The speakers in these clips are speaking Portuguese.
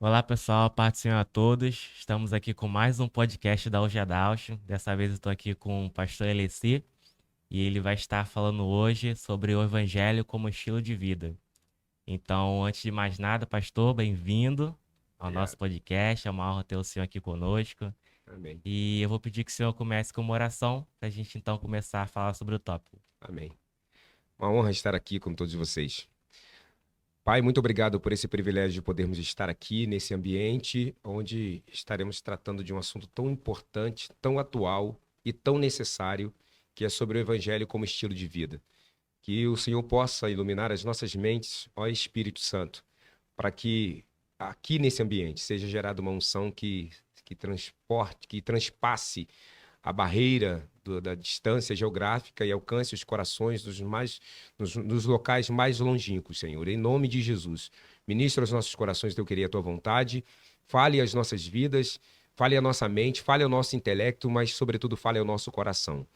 Olá pessoal, paz do Senhor a todos. Estamos aqui com mais um podcast da Ujadaucho. Dessa vez eu estou aqui com o pastor Eleci e ele vai estar falando hoje sobre o Evangelho como estilo de vida. Então, antes de mais nada, pastor, bem-vindo ao nosso Obrigado. podcast. É uma honra ter o senhor aqui conosco. Amém. E eu vou pedir que o senhor comece com uma oração para a gente então começar a falar sobre o tópico. Amém. Uma honra estar aqui com todos vocês. Pai, muito obrigado por esse privilégio de podermos estar aqui nesse ambiente onde estaremos tratando de um assunto tão importante, tão atual e tão necessário, que é sobre o Evangelho como estilo de vida. Que o Senhor possa iluminar as nossas mentes, ó Espírito Santo, para que aqui nesse ambiente seja gerada uma unção que transporte, que transpasse a barreira da distância geográfica e alcance os corações nos locais mais longínquos, Senhor. Em nome de Jesus, ministra os nossos corações, eu queria a tua vontade, fale as nossas vidas, fale a nossa mente, fale ao nosso intelecto, mas, sobretudo, fale ao nosso coração.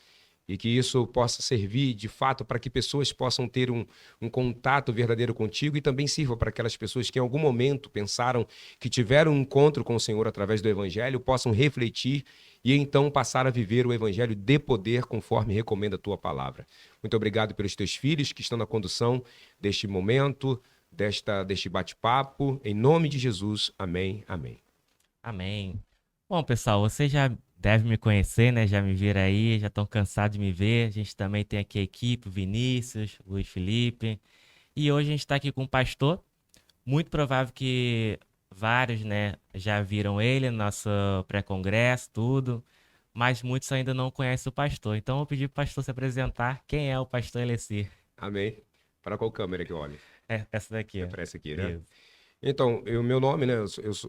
E que isso possa servir, de fato, para que pessoas possam ter um contato verdadeiro contigo e também sirva para aquelas pessoas que em algum momento pensaram que tiveram um encontro com o Senhor através do Evangelho, possam refletir e então passar a viver o Evangelho de poder, conforme recomenda a tua palavra. Muito obrigado pelos teus filhos que estão na condução deste momento, deste bate-papo. Em nome de Jesus, amém, amém. Amém. Bom, pessoal, vocês já devem me conhecer, né? Já me viram aí, já estão cansados de me ver. A gente também tem aqui a equipe, o Vinícius, o Luiz Felipe. E hoje a gente está aqui com um pastor. Muito provável que vários, né, já viram ele no nosso pré-congresso, tudo. Mas muitos ainda não conhecem o pastor. Então eu vou pedir para o pastor se apresentar. Quem é o pastor Eleci? Amém. Para qual câmera que eu olho? É essa daqui, É ó. para essa aqui, né? Isso. Então, meu nome, né?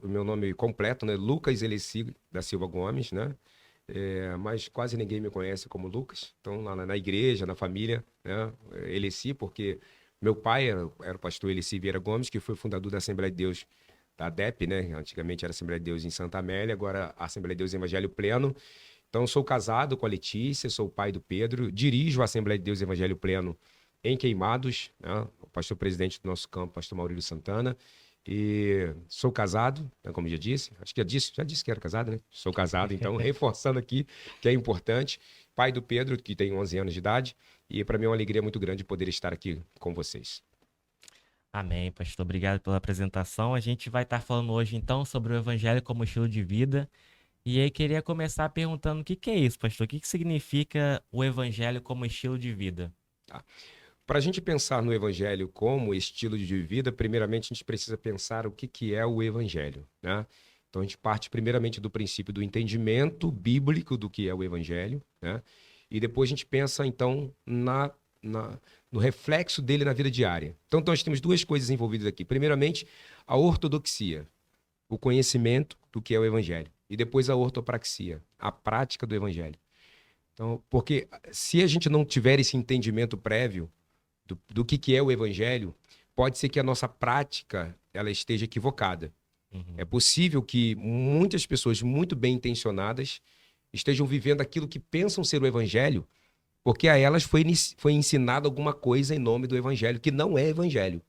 Meu nome completo, né? Lucas Eleci da Silva Gomes, né? Mas quase ninguém me conhece como Lucas. Então, lá na igreja, na família, né? Eleci, porque meu pai era o pastor Eleci Vieira Gomes, que foi fundador da Assembleia de Deus da ADEP, né? Antigamente era Assembleia de Deus em Santa Amélia, agora a Assembleia de Deus Evangelho Pleno. Então, sou casado com a Letícia, sou o pai do Pedro, dirijo a Assembleia de Deus Evangelho Pleno em Queimados, né? O pastor presidente do nosso campo, pastor Maurílio Santana. E sou casado, né, como já disse, acho que já disse que era casado, né? Sou casado, então, reforçando aqui que é importante. Pai do Pedro, que tem 11 anos de idade, e para mim é uma alegria muito grande poder estar aqui com vocês. Amém, pastor. Obrigado pela apresentação. A gente vai estar falando hoje, então, sobre o Evangelho como estilo de vida. E aí, queria começar perguntando o que que é isso, pastor? O que que significa o Evangelho como estilo de vida? Tá? Para a gente pensar no Evangelho como estilo de vida, primeiramente a gente precisa pensar o que é o Evangelho, né? Então a gente parte primeiramente do princípio do entendimento bíblico do que é o Evangelho, né? E depois a gente pensa então no reflexo dele na vida diária. Então nós temos duas coisas envolvidas aqui. Primeiramente, a ortodoxia, o conhecimento do que é o Evangelho. E depois a ortopraxia, a prática do Evangelho. Então, porque se a gente não tiver esse entendimento prévio do que é o Evangelho, pode ser que a nossa prática ela esteja equivocada. É Uhum. possível que muitas pessoas muito bem intencionadas estejam vivendo aquilo que pensam ser o Evangelho, porque a elas foi ensinado alguma coisa em nome do Evangelho que não é Evangelho.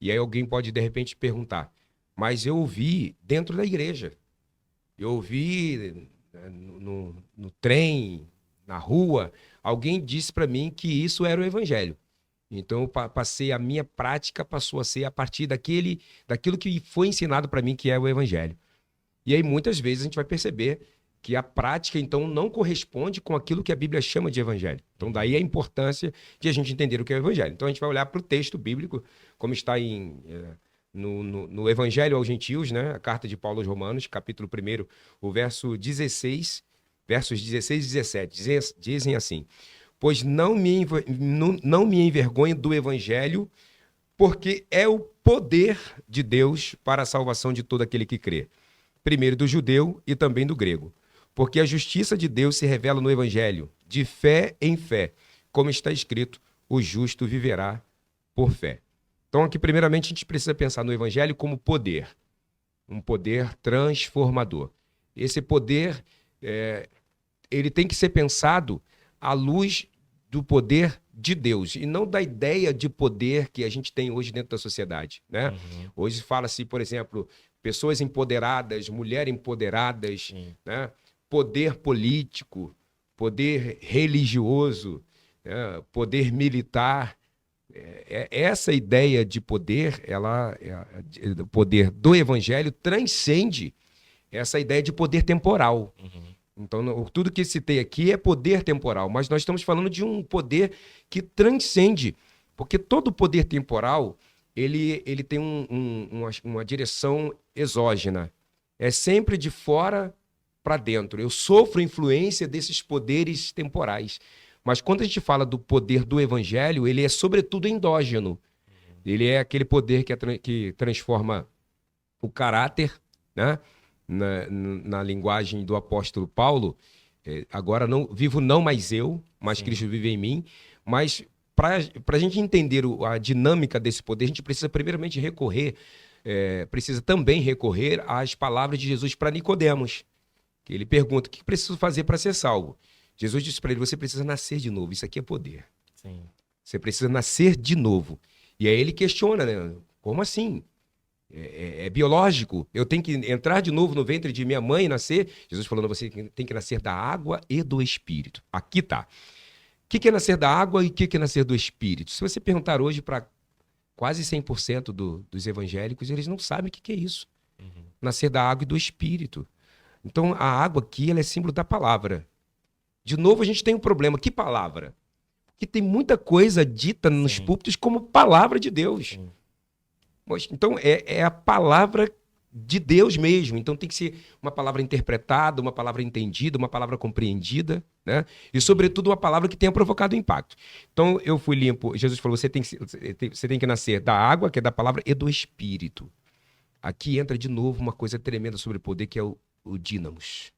E aí alguém pode de repente perguntar, mas eu ouvi dentro da igreja, eu ouvi no trem, na rua, alguém disse para mim que isso era o Evangelho. Então, eu passei, a minha prática passou a ser a partir daquilo que foi ensinado para mim, que é o Evangelho. E aí, muitas vezes, a gente vai perceber que a prática, então, não corresponde com aquilo que a Bíblia chama de Evangelho. Então, daí a Uhum. importância de a gente entender o que é o Evangelho. Então, a gente vai olhar para o texto bíblico, como está no Evangelho aos Gentios, né? A carta de Paulo aos Romanos, capítulo 1, o verso 16, versos 16 e 17, dizem assim: pois não me envergonho do evangelho, porque é o poder de Deus para a salvação de todo aquele que crê. Primeiro do judeu e também do grego. Porque a justiça de Deus se revela no evangelho, de fé em fé, como está escrito: o justo viverá por fé. Então, aqui, primeiramente, a gente precisa pensar no evangelho como poder, um poder transformador. Esse poder, ele tem que ser pensado à luz do poder de Deus e não da ideia de poder que a gente tem hoje dentro da sociedade, né? Uhum. Hoje fala-se, por exemplo, pessoas empoderadas, mulheres empoderadas, Sim. né? Poder político, poder religioso, né? Poder militar. Essa ideia de poder, o poder do evangelho transcende essa ideia de poder temporal. Uhum. Então, tudo que citei aqui é poder temporal, mas nós estamos falando de um poder que transcende, porque todo poder temporal, ele tem uma direção exógena. É sempre de fora para dentro. Eu sofro influência desses poderes temporais. Mas quando a gente fala do poder do evangelho, ele é sobretudo endógeno. Ele é aquele poder que transforma o caráter, né? Na linguagem do apóstolo Paulo, agora não vivo não mais eu, mas Sim. Cristo vive em mim. Mas para a gente entender a dinâmica desse poder, a gente precisa primeiramente precisa também recorrer às palavras de Jesus para Nicodemos, que ele pergunta: o que preciso fazer para ser salvo? Jesus disse para ele: você precisa nascer de novo. Isso aqui é poder. Sim. Você precisa nascer de novo. E aí ele questiona, né? Como assim? É biológico? Eu tenho que entrar de novo no ventre de minha mãe e nascer? Jesus falando: você tem que nascer da água e do Espírito. Aqui tá. O que é nascer da água e o que é nascer do Espírito? Se você perguntar hoje para quase 100% dos evangélicos, eles não sabem o que é isso. Uhum. Nascer da água e do Espírito. Então, a água aqui ela é símbolo da palavra. De novo, a gente tem um problema. Que palavra? Porque tem muita coisa dita nos Sim. púlpitos como palavra de Deus. Sim. Então, é a palavra de Deus mesmo. Então, tem que ser uma palavra interpretada, uma palavra entendida, uma palavra compreendida, né? E, sobretudo, uma palavra que tenha provocado impacto. Então, eu fui limpo. Jesus falou: você tem que nascer da água, que é da palavra, e do Espírito. Aqui entra de novo uma coisa tremenda sobre o poder, que é o dínamos.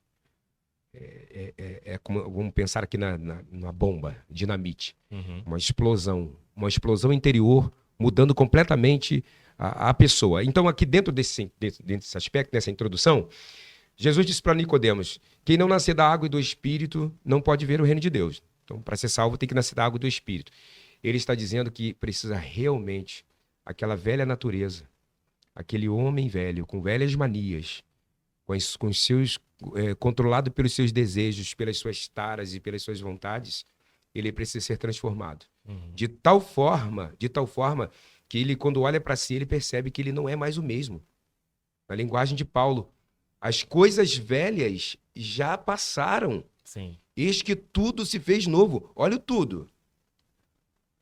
Como, vamos pensar aqui na bomba, dinamite. Uhum. Uma explosão interior, mudando completamente a pessoa. Então, aqui dentro desse aspecto, nessa introdução, Jesus disse para Nicodemos: quem não nascer da água e do Espírito não pode ver o reino de Deus. Então, para ser salvo, tem que nascer da água e do Espírito. Ele está dizendo que precisa realmente aquela velha natureza, aquele homem velho, com velhas manias, com os seus, controlado pelos seus desejos, pelas suas taras e pelas suas vontades, ele precisa ser transformado. Uhum. De tal forma que ele, quando olha para si, ele percebe que ele não é mais o mesmo. Na linguagem de Paulo, as coisas velhas já passaram. Sim. Eis que tudo se fez novo. Olha o tudo.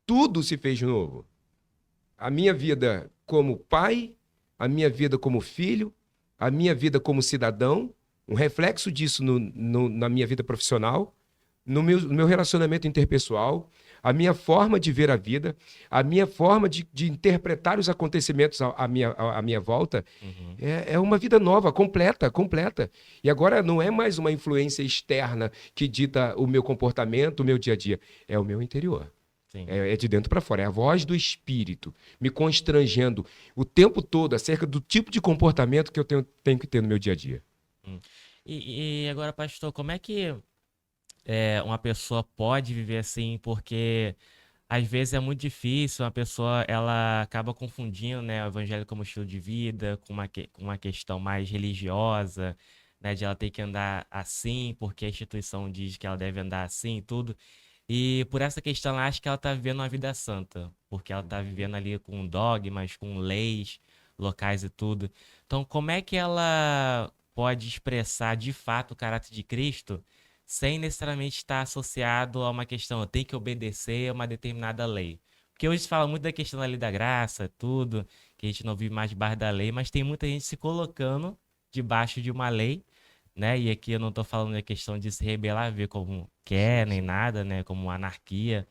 Tudo se fez novo. A minha vida como pai, a minha vida como filho, a minha vida como cidadão, um reflexo disso na minha vida profissional, no meu relacionamento interpessoal, a minha forma de ver a vida, a minha forma de interpretar os acontecimentos à minha volta, Uhum. é uma vida nova, completa, completa. E agora não é mais uma influência externa que dita o meu comportamento, o meu dia a dia. É o meu interior. Sim. É de dentro para fora. É a voz do Espírito me constrangendo o tempo todo acerca do tipo de comportamento que eu tenho que ter no meu dia a dia. Hum. E agora, pastor, como é que uma pessoa pode viver assim? Porque às vezes é muito difícil, uma pessoa ela acaba confundindo, né, o evangelho como estilo de vida, com uma questão mais religiosa, né, de ela ter que andar assim, porque a instituição diz que ela deve andar assim e tudo. E por essa questão, ela acha que ela está vivendo uma vida santa, porque ela está vivendo ali com dogmas, com leis locais e tudo. Então, como é que ela pode expressar de fato o caráter de Cristo sem necessariamente estar associado a uma questão, eu tenho que obedecer a uma determinada lei? Porque hoje se fala muito da questão da lei da graça, tudo, que a gente não vive mais debaixo da lei, mas tem muita gente se colocando debaixo de uma lei, né? E aqui eu não tô falando da questão de se rebelar, ver como Sim, quer, nem sim. nada, né? Como uma anarquia.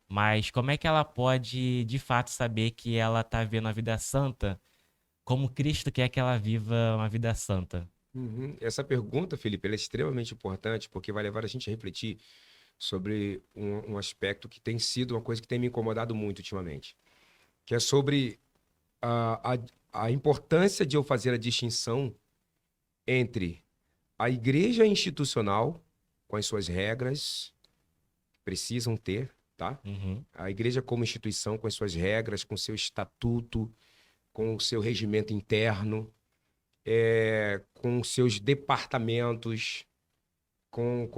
Mas como é que ela pode, de fato, saber que ela tá vivendo a vida santa, como Cristo quer que ela viva uma vida santa? Uhum. Essa pergunta, Felipe, ela é extremamente importante porque vai levar a gente a refletir sobre um aspecto que tem sido uma coisa que tem me incomodado muito ultimamente, que é sobre a importância de eu fazer a distinção entre a igreja institucional, com as suas regras, que precisam ter, tá? Uhum. A igreja como instituição, com as suas regras, com seu estatuto, com o seu regimento interno, com seus departamentos, com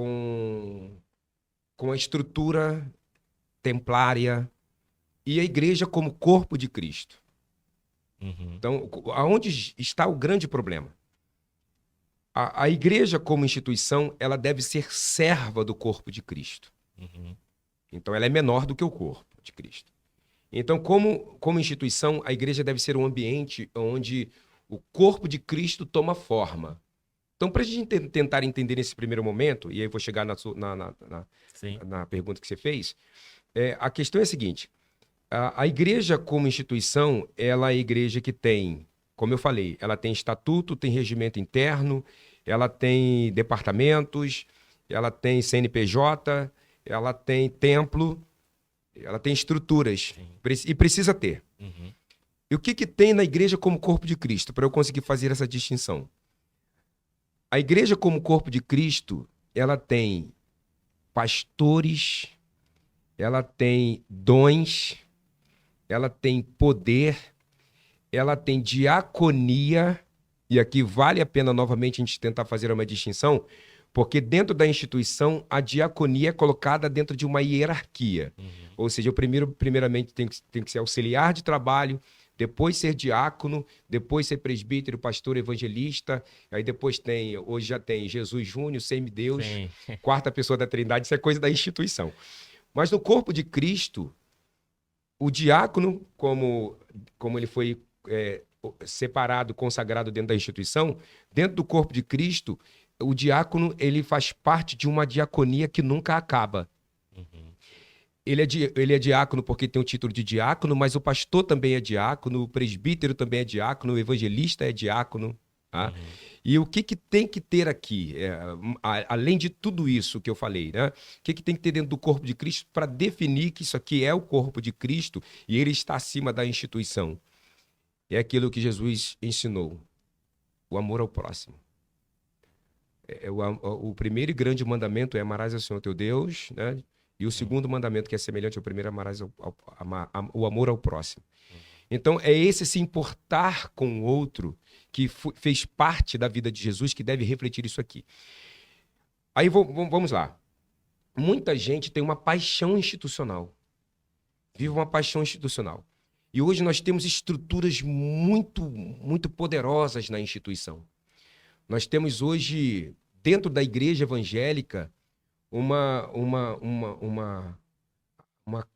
a estrutura templária, e a igreja como corpo de Cristo. Uhum. Então, aonde está o grande problema? A igreja como instituição, ela deve ser serva do corpo de Cristo. Uhum. Então, ela é menor do que o corpo de Cristo. Então, como instituição, a igreja deve ser um ambiente onde o corpo de Cristo toma forma. Então, para a gente tentar entender nesse primeiro momento, e aí eu vou chegar Sim. na pergunta que você fez, a questão é a seguinte: a igreja como instituição, ela é a igreja que tem, como eu falei, ela tem estatuto, tem regimento interno, ela tem departamentos, ela tem CNPJ, ela tem templo, ela tem estruturas, Sim. e precisa ter. Uhum. E o que tem na igreja como corpo de Cristo, para eu conseguir fazer essa distinção? A igreja como corpo de Cristo, ela tem pastores, ela tem dons, ela tem poder, ela tem diaconia, e aqui vale a pena novamente a gente tentar fazer uma distinção, porque dentro da instituição, a diaconia é colocada dentro de uma hierarquia. Uhum. Ou seja, eu primeiramente tem que ser auxiliar de trabalho, depois ser diácono, depois ser presbítero, pastor, evangelista, aí depois hoje já tem Jesus Júnior, semideus, Sim. quarta pessoa da Trindade, isso é coisa da instituição. Mas no corpo de Cristo, o diácono, como ele foi separado, consagrado dentro da instituição, dentro do corpo de Cristo, o diácono ele faz parte de uma diaconia que nunca acaba. Uhum. Ele é diácono porque tem o título de diácono, mas o pastor também é diácono, o presbítero também é diácono, o evangelista é diácono. Tá? Uhum. E o que tem que ter aqui, além de tudo isso que eu falei, né? O que tem que ter dentro do corpo de Cristo para definir que isso aqui é o corpo de Cristo e ele está acima da instituição? É aquilo que Jesus ensinou, o amor ao próximo. O primeiro e grande mandamento é amarás ao Senhor teu Deus, né? E o segundo mandamento, que é semelhante ao primeiro, amarás o amor ao próximo. Então, é esse se importar com o outro que fez parte da vida de Jesus que deve refletir isso aqui. Aí, vamos lá. Muita gente tem uma paixão institucional. Vive uma paixão institucional. E hoje nós temos estruturas muito, muito poderosas na instituição. Nós temos hoje, dentro da igreja evangélica, uma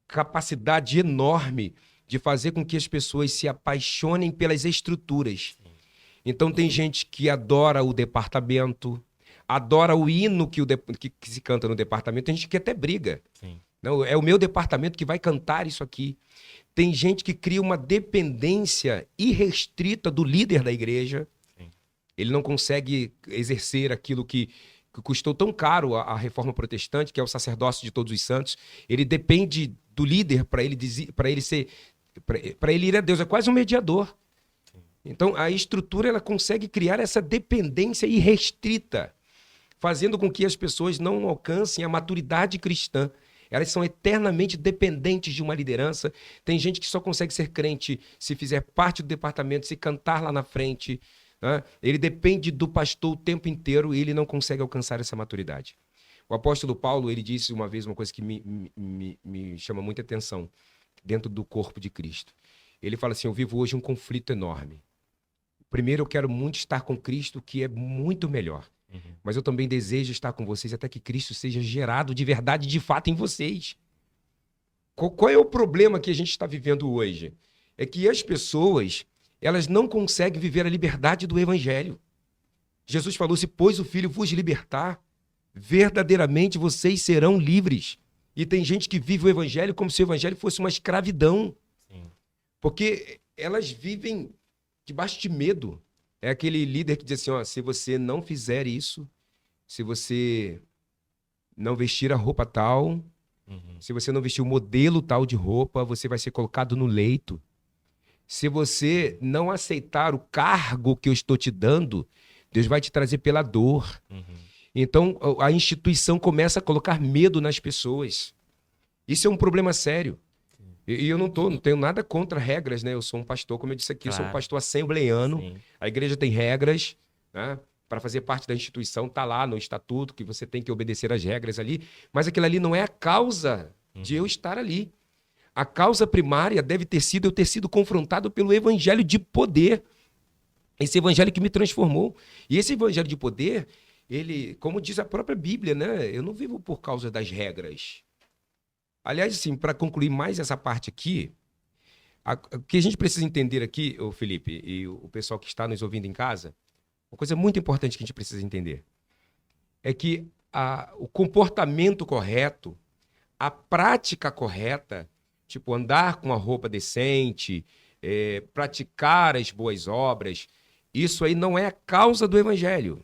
capacidade enorme de fazer com que as pessoas se apaixonem pelas estruturas. Então tem gente que adora o departamento, adora o hino que se canta no departamento, tem gente que até briga. Sim. Não, é o meu departamento que vai cantar isso aqui. Tem gente que cria uma dependência irrestrita do líder da igreja. Sim. Ele não consegue exercer aquilo que custou tão caro a reforma protestante, que é o sacerdócio de todos os santos. Ele depende do líder para ele ir a Deus. É quase um mediador. Sim. Então, a estrutura ela consegue criar essa dependência irrestrita, fazendo com que as pessoas não alcancem a maturidade cristã. Elas são eternamente dependentes de uma liderança. Tem gente que só consegue ser crente se fizer parte do departamento, se cantar lá na frente. Né? Ele depende do pastor o tempo inteiro e ele não consegue alcançar essa maturidade. O apóstolo Paulo, ele disse uma vez uma coisa que me chama muita atenção dentro do corpo de Cristo. Ele fala assim, eu vivo hoje um conflito enorme. Primeiro, eu quero muito estar com Cristo, que é muito melhor. Uhum. Mas eu também desejo estar com vocês até que Cristo seja gerado de verdade, de fato, em vocês. Qual é o problema que a gente está vivendo hoje? É que as pessoas, elas não conseguem viver a liberdade do evangelho. Jesus falou, se pois o Filho vos libertar, verdadeiramente vocês serão livres. E tem gente que vive o evangelho como se o evangelho fosse uma escravidão. Sim. Porque elas vivem debaixo de medo. É aquele líder que diz assim, ó, se você não fizer isso, se você não vestir a roupa tal, se você não vestir o modelo tal de roupa, você vai ser colocado no leito. Se você não aceitar o cargo que eu estou te dando, Deus vai te trazer pela dor. Então, a instituição começa a colocar medo nas pessoas. Isso é um problema sério. E eu não tenho nada contra regras, né? Eu sou um pastor, como eu disse aqui, eu sou um Claro, pastor assembleiano. sim. A igreja tem regras, né? Para fazer parte da instituição, tá lá no estatuto que você tem que obedecer às regras ali, mas aquilo ali não é a causa de eu Uhum. estar ali. A causa primária deve ter sido eu ter sido confrontado pelo evangelho de poder. Esse evangelho que me transformou. E esse evangelho de poder, ele, como diz a própria Bíblia, né? Eu não vivo por causa das regras. Aliás, assim, para concluir mais essa parte aqui, o que a gente precisa entender aqui, o Felipe, e o pessoal que está nos ouvindo em casa, uma coisa muito importante que a gente precisa entender é que o comportamento correto, a prática correta, tipo andar com a roupa decente, praticar as boas obras, isso aí não é a causa do evangelho.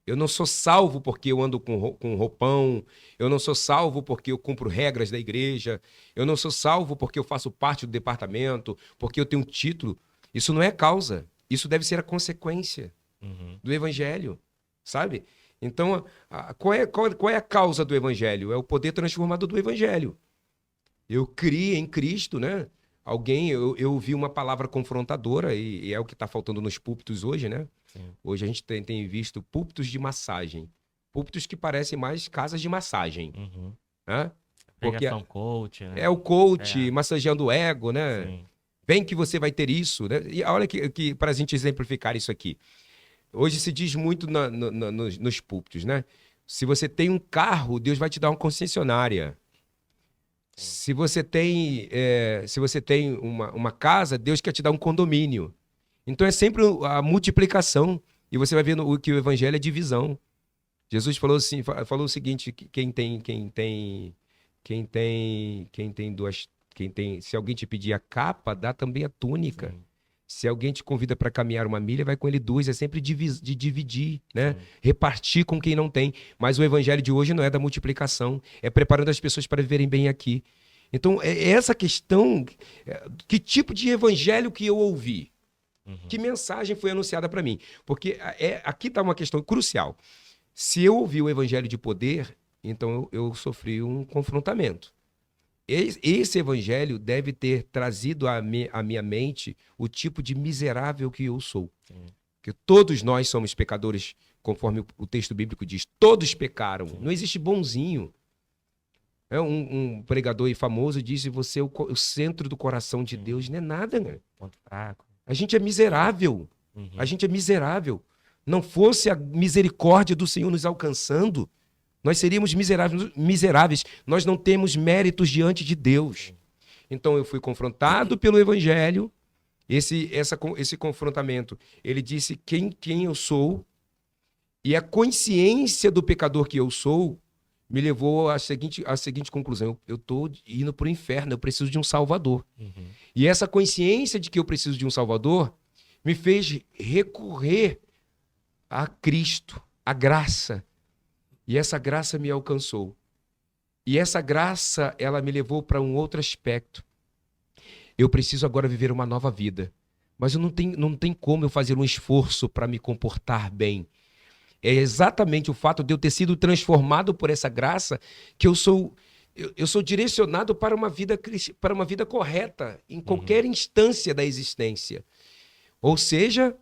Eu não sou salvo porque eu ando com roupão, eu não sou salvo porque eu cumpro regras da igreja, eu não sou salvo porque eu faço parte do departamento, porque eu tenho um título. Isso não é causa, isso deve ser a consequência Uhum. do evangelho, sabe? Então, qual é a causa do evangelho? É o poder transformador do evangelho. Eu criei em Cristo, né? Eu ouvi uma palavra confrontadora, e é o que está faltando nos púlpitos hoje, né? Sim. Hoje a gente tem visto púlpitos de massagem. Púlpitos que parecem mais casas de massagem, Uhum. né? Porque Pregação coach, é né? o coach É, massageando o ego, né? sim. Vem que você vai ter isso, né? E olha que para a gente exemplificar isso aqui. Hoje se diz muito nos púlpitos, né? Se você tem um carro, Deus vai te dar uma concessionária. Sim. Se você tem uma casa, Deus quer te dar um condomínio. Então é sempre a multiplicação. E você vai ver que o evangelho é divisão. Jesus falou assim, falou o seguinte, que quem tem duas, se alguém te pedir a capa, dá também a túnica. Sim. Se alguém te convida para caminhar uma milha, vai com ele duas. É sempre de dividir, né? Sim. Repartir com quem não tem. Mas o evangelho de hoje não é da multiplicação, é preparando as pessoas para viverem bem aqui. Então, é essa questão, que tipo de evangelho que eu ouvi? Que Uhum. mensagem foi anunciada para mim? Porque aqui está uma questão crucial. Se eu ouvi o evangelho de poder, então eu sofri um confrontamento. Esse evangelho deve ter trazido à minha mente o tipo de miserável que eu sou. Sim. Que todos nós somos pecadores, conforme o texto bíblico diz. Todos pecaram. Sim. Não existe bonzinho. Um pregador aí famoso disse: você é o centro do coração de Uhum. Deus. Não é nada, né? Ponto fraco. A gente é miserável. A Uhum. gente é miserável. Não fosse a misericórdia do Senhor nos alcançando, nós seríamos miseráveis. Nós não temos méritos diante de Deus. Sim. Então eu fui confrontado pelo Evangelho. Esse confrontamento, ele disse quem eu sou, e a consciência do pecador que eu sou me levou à seguinte conclusão: eu estou indo para o inferno, eu preciso de um Salvador. Uhum. E essa consciência de que eu preciso de um Salvador me fez recorrer a Cristo, a graça. E essa graça me alcançou. E essa graça, ela me levou para um outro aspecto. Eu preciso agora viver uma nova vida. Mas não tem como eu fazer um esforço para me comportar bem. É exatamente o fato de eu ter sido transformado por essa graça que eu sou direcionado para uma vida correta em Uhum. qualquer instância da existência. Ou seja,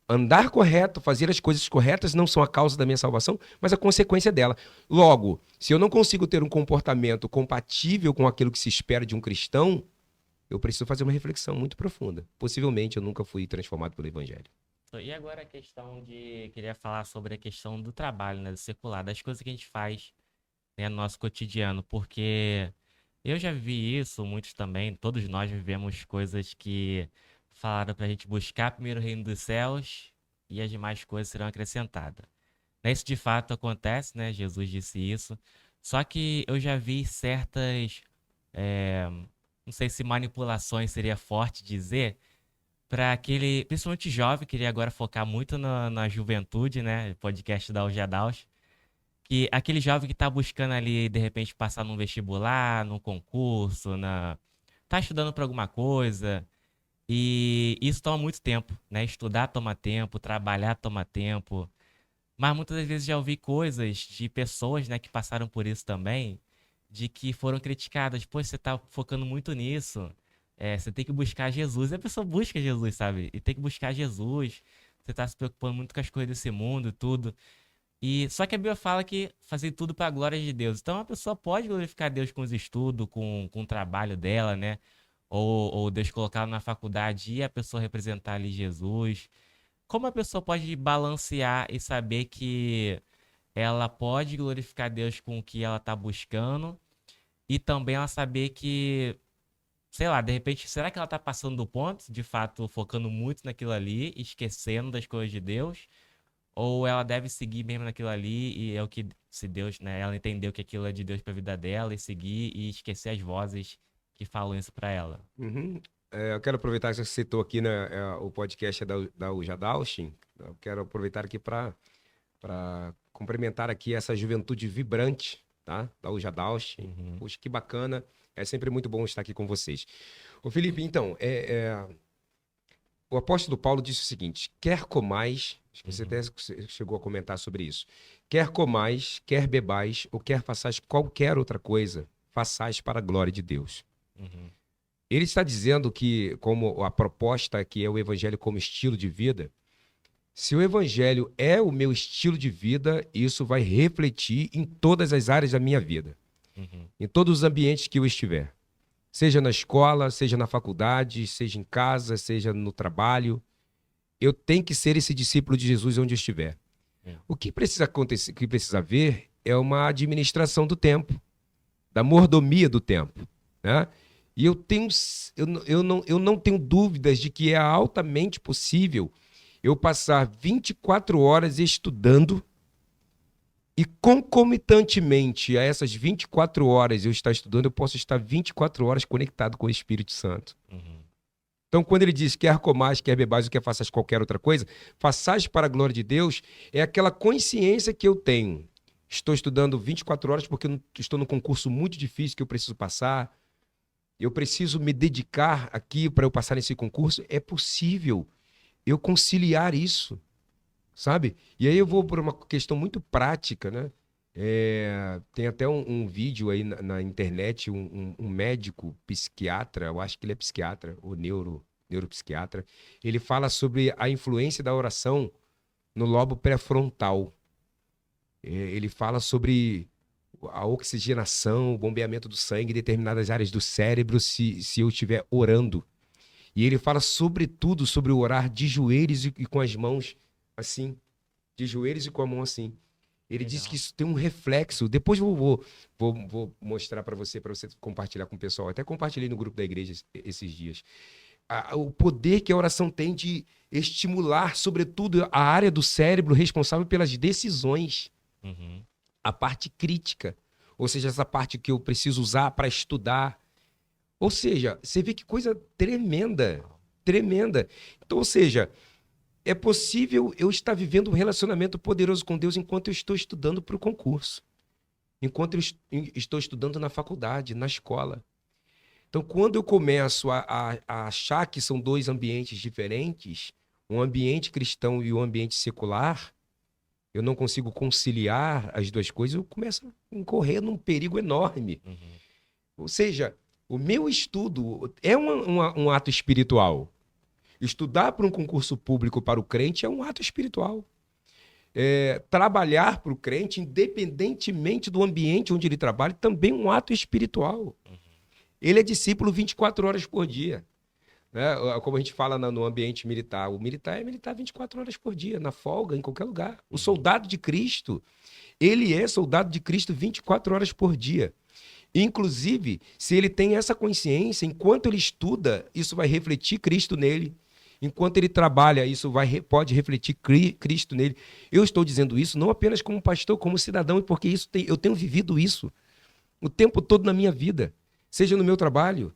andar correto, fazer as coisas corretas não são a causa da minha salvação, mas a consequência dela. Logo, se eu não consigo ter um comportamento compatível com aquilo que se espera de um cristão, eu preciso fazer uma reflexão muito profunda. Possivelmente eu nunca fui transformado pelo Evangelho. E agora a questão de... Queria falar sobre a questão do trabalho, né? Do secular, das coisas que a gente faz, né, no nosso cotidiano. Porque eu já vi isso, muitos também, todos nós vivemos coisas que falaram pra gente buscar primeiro o reino dos céus e as demais coisas serão acrescentadas. Né, isso de fato acontece, né? Jesus disse isso. Só que eu já vi certas, eh, não sei se manipulações seria forte dizer, para aquele, principalmente jovem, queria agora focar muito na juventude, né? Podcast da Ujadaus, que aquele jovem que tá buscando ali, de repente, passar num vestibular, num concurso, tá estudando para alguma coisa, e isso toma muito tempo, né? Estudar toma tempo, trabalhar toma tempo. Mas muitas das vezes já ouvi coisas de pessoas, né, que passaram por isso também, de que foram criticadas. Pô, você tá focando muito nisso. Você tem que buscar Jesus. E a pessoa busca Jesus, sabe? E tem que buscar Jesus. Você tá se preocupando muito com as coisas desse mundo e tudo. E só que a Bíblia fala que fazer tudo para a glória de Deus. Então a pessoa pode glorificar Deus com os estudos, com o trabalho dela, né? Ou Deus colocar ela na faculdade e a pessoa representar ali Jesus. Como a pessoa pode balancear e saber que ela pode glorificar Deus com o que ela está buscando e também ela saber que, sei lá, de repente, será que ela está passando do ponto, de fato, focando muito naquilo ali, esquecendo das coisas de Deus? Ou ela deve seguir mesmo naquilo ali e é o que, se Deus, né, ela entendeu que aquilo é de Deus para a vida dela e seguir e esquecer as vozes que falam isso para ela? Uhum. Eu quero aproveitar que você citou aqui, né, o podcast da Uja Dalshin. Eu quero aproveitar aqui para cumprimentar aqui essa juventude vibrante, tá? Da Uja Dalshin. Uhum, Poxa, que bacana. É sempre muito bom estar aqui com vocês. Ô Felipe, então, o apóstolo Paulo disse o seguinte: quer comais, acho que você uhum, até chegou a comentar sobre isso, quer comais, quer bebais, ou quer façais qualquer outra coisa, façais para a glória de Deus. uhum, Ele está dizendo que, como a proposta que é o evangelho como estilo de vida, se o evangelho é o meu estilo de vida, isso vai refletir em todas as áreas da minha vida, uhum, em todos os ambientes que eu estiver. Seja na escola, seja na faculdade, seja em casa, seja no trabalho. Eu tenho que ser esse discípulo de Jesus onde eu estiver. é, O que precisa acontecer, o que precisa haver é uma administração do tempo, da mordomia do tempo, né? E eu não tenho dúvidas de que é altamente possível eu passar 24 horas estudando e concomitantemente a essas 24 horas eu estar estudando, eu posso estar 24 horas conectado com o Espírito Santo. uhum, Então, quando ele diz quer comais, quer bebais ou quer faças qualquer outra coisa, façais para a glória de Deus, é aquela consciência que eu tenho. Estou estudando 24 horas porque eu estou num concurso muito difícil que eu preciso passar. Eu preciso me dedicar aqui para eu passar nesse concurso. É possível eu conciliar isso, sabe? E aí eu vou uhum, por uma questão muito prática, né? Tem até um vídeo aí na internet, um médico psiquiatra, eu acho que ele é psiquiatra, ou neuropsiquiatra, ele fala sobre a influência da oração no lobo pré-frontal. Ele fala sobre a oxigenação, o bombeamento do sangue em determinadas áreas do cérebro se eu estiver orando. E ele fala sobretudo sobre o orar de joelhos e com as mãos assim, de joelhos e com a mão assim. Ele disse que legal. isso tem um reflexo. Depois vou mostrar para você compartilhar com o pessoal. Até compartilhei no grupo da igreja esses dias. O poder que a oração tem de estimular, sobretudo, a área do cérebro responsável pelas decisões, Uhum, a parte crítica. Ou seja, essa parte que eu preciso usar para estudar. Ou seja, você vê que coisa tremenda, tremenda. Então, ou seja, é possível eu estar vivendo um relacionamento poderoso com Deus enquanto eu estou estudando para o concurso, enquanto eu estou estudando na faculdade, na escola. Então, quando eu começo a achar que são dois ambientes diferentes, um ambiente cristão e um ambiente secular, eu não consigo conciliar as duas coisas, eu começo a incorrer num perigo enorme. uhum, Ou seja, o meu estudo é um ato espiritual. Estudar para um concurso público para o crente é um ato espiritual. Trabalhar para o crente, independentemente do ambiente onde ele trabalha, também é um ato espiritual. Ele é discípulo 24 horas por dia, né? Como a gente fala no ambiente militar. O militar é militar 24 horas por dia, na folga, em qualquer lugar. O uhum, soldado de Cristo, ele é soldado de Cristo 24 horas por dia. Inclusive, se ele tem essa consciência, enquanto ele estuda, isso vai refletir Cristo nele. Enquanto ele trabalha, isso pode refletir Cristo nele. Eu estou dizendo isso não apenas como pastor, como cidadão, porque eu tenho vivido isso o tempo todo na minha vida. Seja no meu trabalho,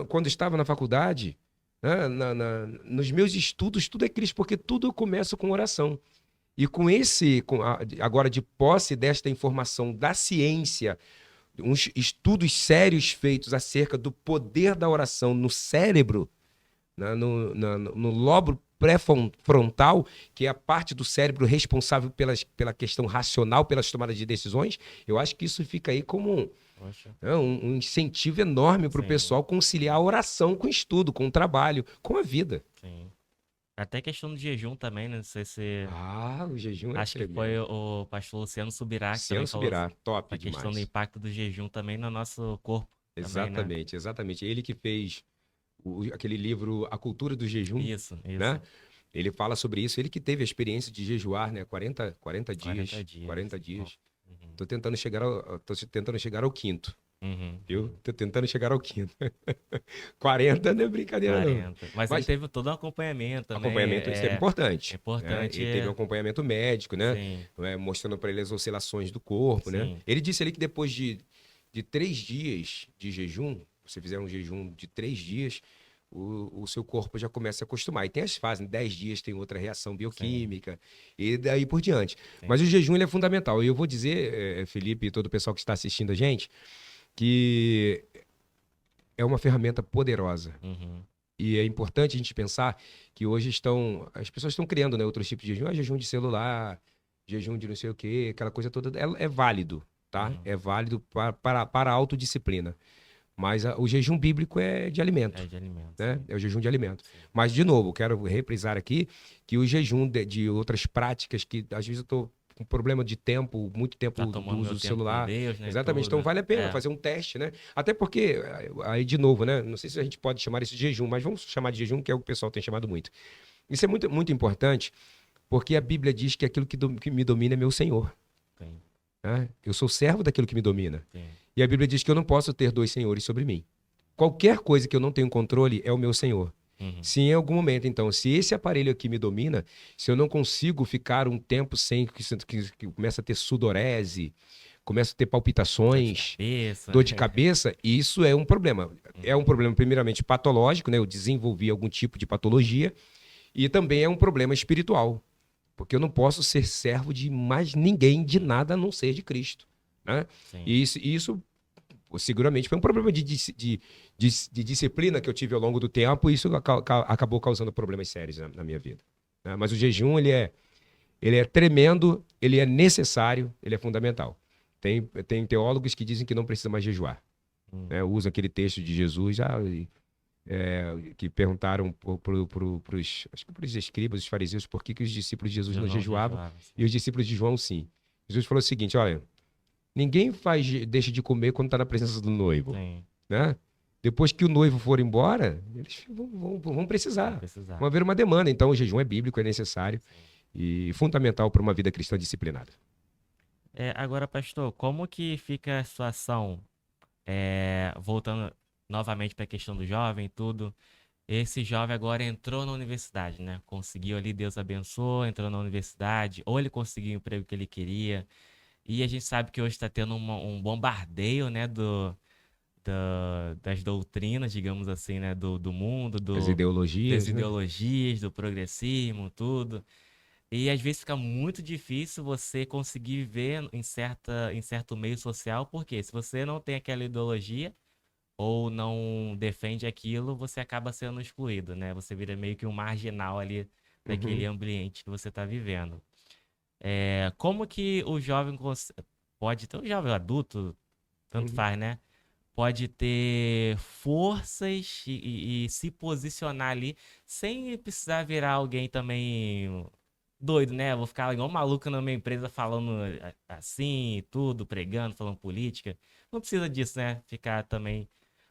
quando estava na faculdade, né, nos meus estudos, tudo é Cristo, porque tudo eu começo com oração. E agora de posse desta informação da ciência, uns estudos sérios feitos acerca do poder da oração no cérebro, né, no lobo pré-frontal, que é a parte do cérebro responsável pela questão racional, pelas tomadas de decisões, eu acho que isso fica aí como Poxa, É um incentivo enorme para o sim, pessoal conciliar a oração com o estudo, com o trabalho, com a vida. sim. Até questão do jejum também, né? Não sei se. Ah, o jejum é Acho que foi tremendo. o pastor Luciano Subirá que também Luciano falou Subirá, top a questão do demais. impacto do jejum também no nosso corpo também, né? Exatamente, exatamente. Ele que fez aquele livro A Cultura do Jejum, Isso. né? Ele fala sobre isso. Ele que teve a experiência de jejuar, né? 40 40 dias, dias. 40 Bom. dias. Uhum, Tô tentando chegar ao quinto, viu? uhum. Tô tentando chegar ao quinto. 40 não é brincadeira, não. 40. Mas ele Mas teve todo um acompanhamento também. acompanhamento isso é É importante, né? importante. Ele teve um acompanhamento médico, né? Sim, Mostrando para ele as oscilações do corpo, né? sim, Ele disse ali que depois de 3 dias de jejum, você fizer um jejum de 3 dias, o seu corpo já começa a acostumar. E tem as fases, em 10 dias tem outra reação sim, bioquímica, e daí por diante. Mas sim. o jejum ele é fundamental. E eu vou dizer, Felipe e todo o pessoal que está assistindo a gente, que é uma ferramenta poderosa. Uhum, E é importante a gente pensar que hoje as pessoas estão criando, né, outros tipos de jejum, jejum de celular, jejum de não sei o quê, aquela coisa toda, é válido, tá? uhum. É válido para a autodisciplina. Mas o jejum bíblico é de É alimento, de alimento, né? sim, É o jejum de alimento. sim. Mas, de novo, quero reprisar aqui que o jejum de outras práticas que às vezes eu estou com problema de tempo, muito Tá tempo do tomando uso meu do tempo com celular. Deus, né? Exatamente. Então Tudo. vale a pena É, fazer um teste, né? Até porque, aí de novo, né? Não sei se a gente pode chamar isso de jejum, mas vamos chamar de jejum, que é o que o pessoal tem chamado muito. Isso é muito, muito importante, porque a Bíblia diz que aquilo que me domina é meu Senhor, sim, né? Eu sou servo daquilo que me domina. sim. E a Bíblia diz que eu não posso ter dois senhores sobre mim. Qualquer coisa que eu não tenho controle é o meu Senhor. Uhum. Se em algum momento, então, se esse aparelho aqui me domina, se eu não consigo ficar um tempo sem que começa a ter sudorese, começa a ter Dor de palpitações, cabeça. dor de cabeça, isso é um problema. É um Uhum. problema primeiramente patológico, né? Eu desenvolvi algum tipo de patologia, e também é um problema espiritual, porque eu não posso ser servo de mais ninguém, de Uhum. nada a não ser de Cristo, né? Sim. E isso seguramente foi um problema de disciplina que eu tive ao longo do tempo, e isso acabou causando problemas sérios na minha vida, né? Mas o jejum, ele é tremendo, ele é necessário, ele é fundamental. Tem teólogos que dizem que não precisa mais jejuar, Hum. né? Usam aquele texto de Jesus, que perguntaram acho que para os escribas, os fariseus, por que os discípulos de Jesus Eu não não jejuavam, jejuava. e os discípulos de João sim. Jesus falou o seguinte: olha, ninguém deixa de comer quando está na presença do noivo, Sim, né? Depois que o noivo for embora, eles vão vai precisar. precisar. Vai haver uma demanda. Então, o jejum é bíblico, é necessário Sim. e fundamental para uma vida cristã disciplinada. Agora, pastor, como que fica a situação, voltando novamente para a questão do jovem e tudo, esse jovem agora entrou na universidade, né? Conseguiu ali, Deus abençoou, entrou na universidade, ou ele conseguiu o emprego que ele queria, e a gente sabe que hoje está tendo um bombardeio, né, das doutrinas, digamos assim, né, do mundo, As das ideologias, né? ideologias, do progressismo, tudo. E às vezes fica muito difícil você conseguir viver em certo meio social, porque se você não tem aquela ideologia ou não defende aquilo, você acaba sendo excluído, né? Você vira meio que um marginal ali daquele Uhum, ambiente que você está vivendo. Como que o jovem pode ter, o jovem adulto, tanto uhum. faz, né? Pode ter forças e se posicionar ali sem precisar virar alguém também doido, né? Vou ficar igual um maluco na minha empresa falando assim, e tudo, pregando, falando política. Não precisa disso, né? Ficar também.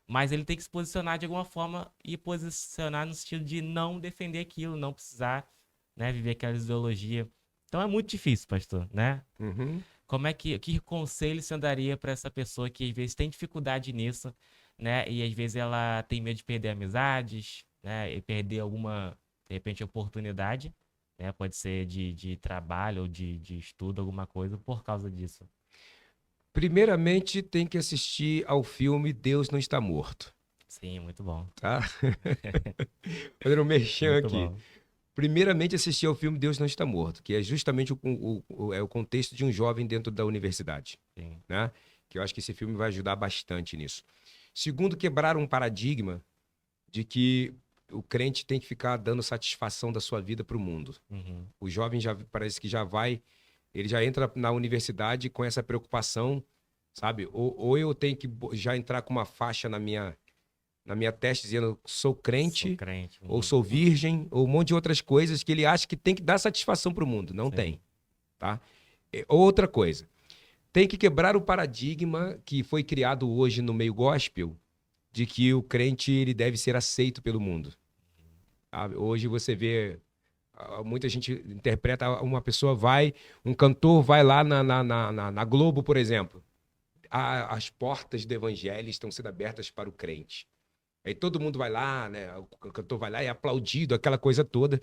Mas ele tem que se posicionar de alguma forma e posicionar no sentido de não defender aquilo, não precisar, né, viver aquela ideologia. Então é muito difícil, pastor, né? Uhum. Que conselho você daria para essa pessoa que às vezes tem dificuldade nisso, né? E às vezes ela tem medo de perder amizades, né? E perder alguma, de repente, oportunidade, né? Pode ser de trabalho ou de estudo, alguma coisa, por causa disso. Primeiramente, tem que assistir ao filme Deus Não Está Morto, Sim, muito bom. tá? Fazendo um merchan Muito aqui. bom. Primeiramente, assistir ao filme Deus Não Está Morto, que é justamente o contexto de um jovem dentro da universidade, Sim. né? Que eu acho que esse filme vai ajudar bastante nisso. Segundo, quebrar um paradigma de que o crente tem que ficar dando satisfação da sua vida para o mundo. Uhum. O jovem já parece que ele já entra na universidade com essa preocupação sabe? Ou eu tenho que já entrar com uma faixa na minha testa dizendo sou Sou crente, crente. ou sou virgem, ou um monte de outras coisas que ele acha que tem que dar satisfação para o mundo. Não tem, Sim. tá? Outra coisa, tem que quebrar o paradigma que foi criado hoje no meio gospel de que o crente ele deve ser aceito pelo mundo. Sabe? Hoje você vê, muita gente interpreta, uma pessoa vai, um cantor vai lá na Globo, por exemplo. As portas do evangelho estão sendo abertas para o crente. Aí todo mundo vai lá, né? O cantor vai lá e é aplaudido, aquela coisa toda.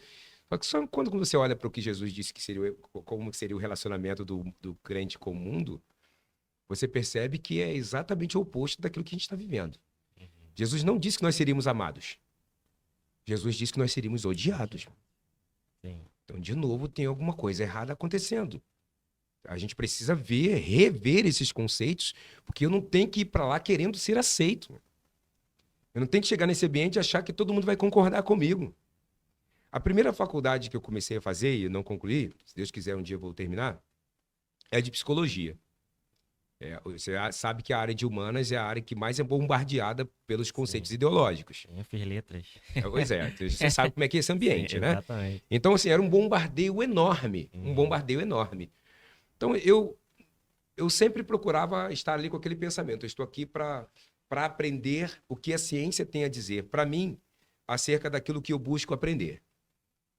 Só que só quando você olha para o que Jesus disse que seria, como seria o relacionamento do crente com o mundo, você percebe que é exatamente o oposto daquilo que a gente está vivendo. Jesus não disse que nós seríamos amados. Jesus disse que nós seríamos odiados. Sim. Então, de novo, tem alguma coisa errada acontecendo. A gente precisa rever esses conceitos, porque eu não tenho que ir para lá querendo ser aceito. Eu não tenho que chegar nesse ambiente e achar que todo mundo vai concordar comigo. A primeira faculdade que eu comecei a fazer e não concluí, se Deus quiser um dia eu vou terminar, é de psicologia. Você sabe que a área de humanas é a área que mais é bombardeada pelos conceitos Sim. ideológicos. Eu fiz letras. Pois é, você sabe como é que é esse Sim, ambiente, né? exatamente. Então, assim, era um bombardeio enorme, um bombardeio enorme. Então, eu sempre procurava estar ali com aquele pensamento. Eu estou aqui para aprender o que a ciência tem a dizer para mim acerca daquilo que eu busco aprender.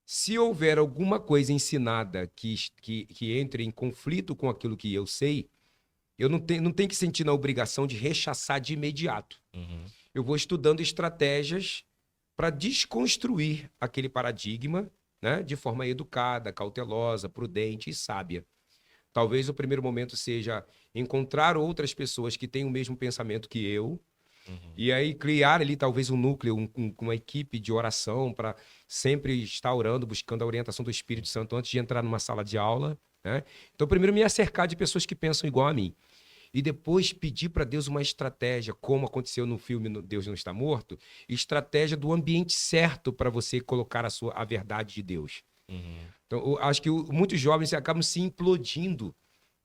Se houver alguma coisa ensinada que entre em conflito com aquilo que eu sei, eu não tenho que sentir na obrigação de rechaçar de imediato. Uhum. Eu vou estudando estratégias para desconstruir aquele paradigma, né, de forma educada, cautelosa, prudente e sábia. Talvez o primeiro momento seja encontrar outras pessoas que têm o mesmo pensamento que eu, e aí criar ali talvez um núcleo, uma equipe de oração para sempre estar orando, buscando a orientação do Espírito Santo antes de entrar numa sala de aula, né? Então, primeiro me acercar de pessoas que pensam igual a mim. E depois pedir para Deus uma estratégia, como aconteceu no filme Deus Não Está Morto, estratégia do ambiente certo para você colocar a verdade de Deus. Uhum. Então, eu acho que muitos jovens acabam se implodindo,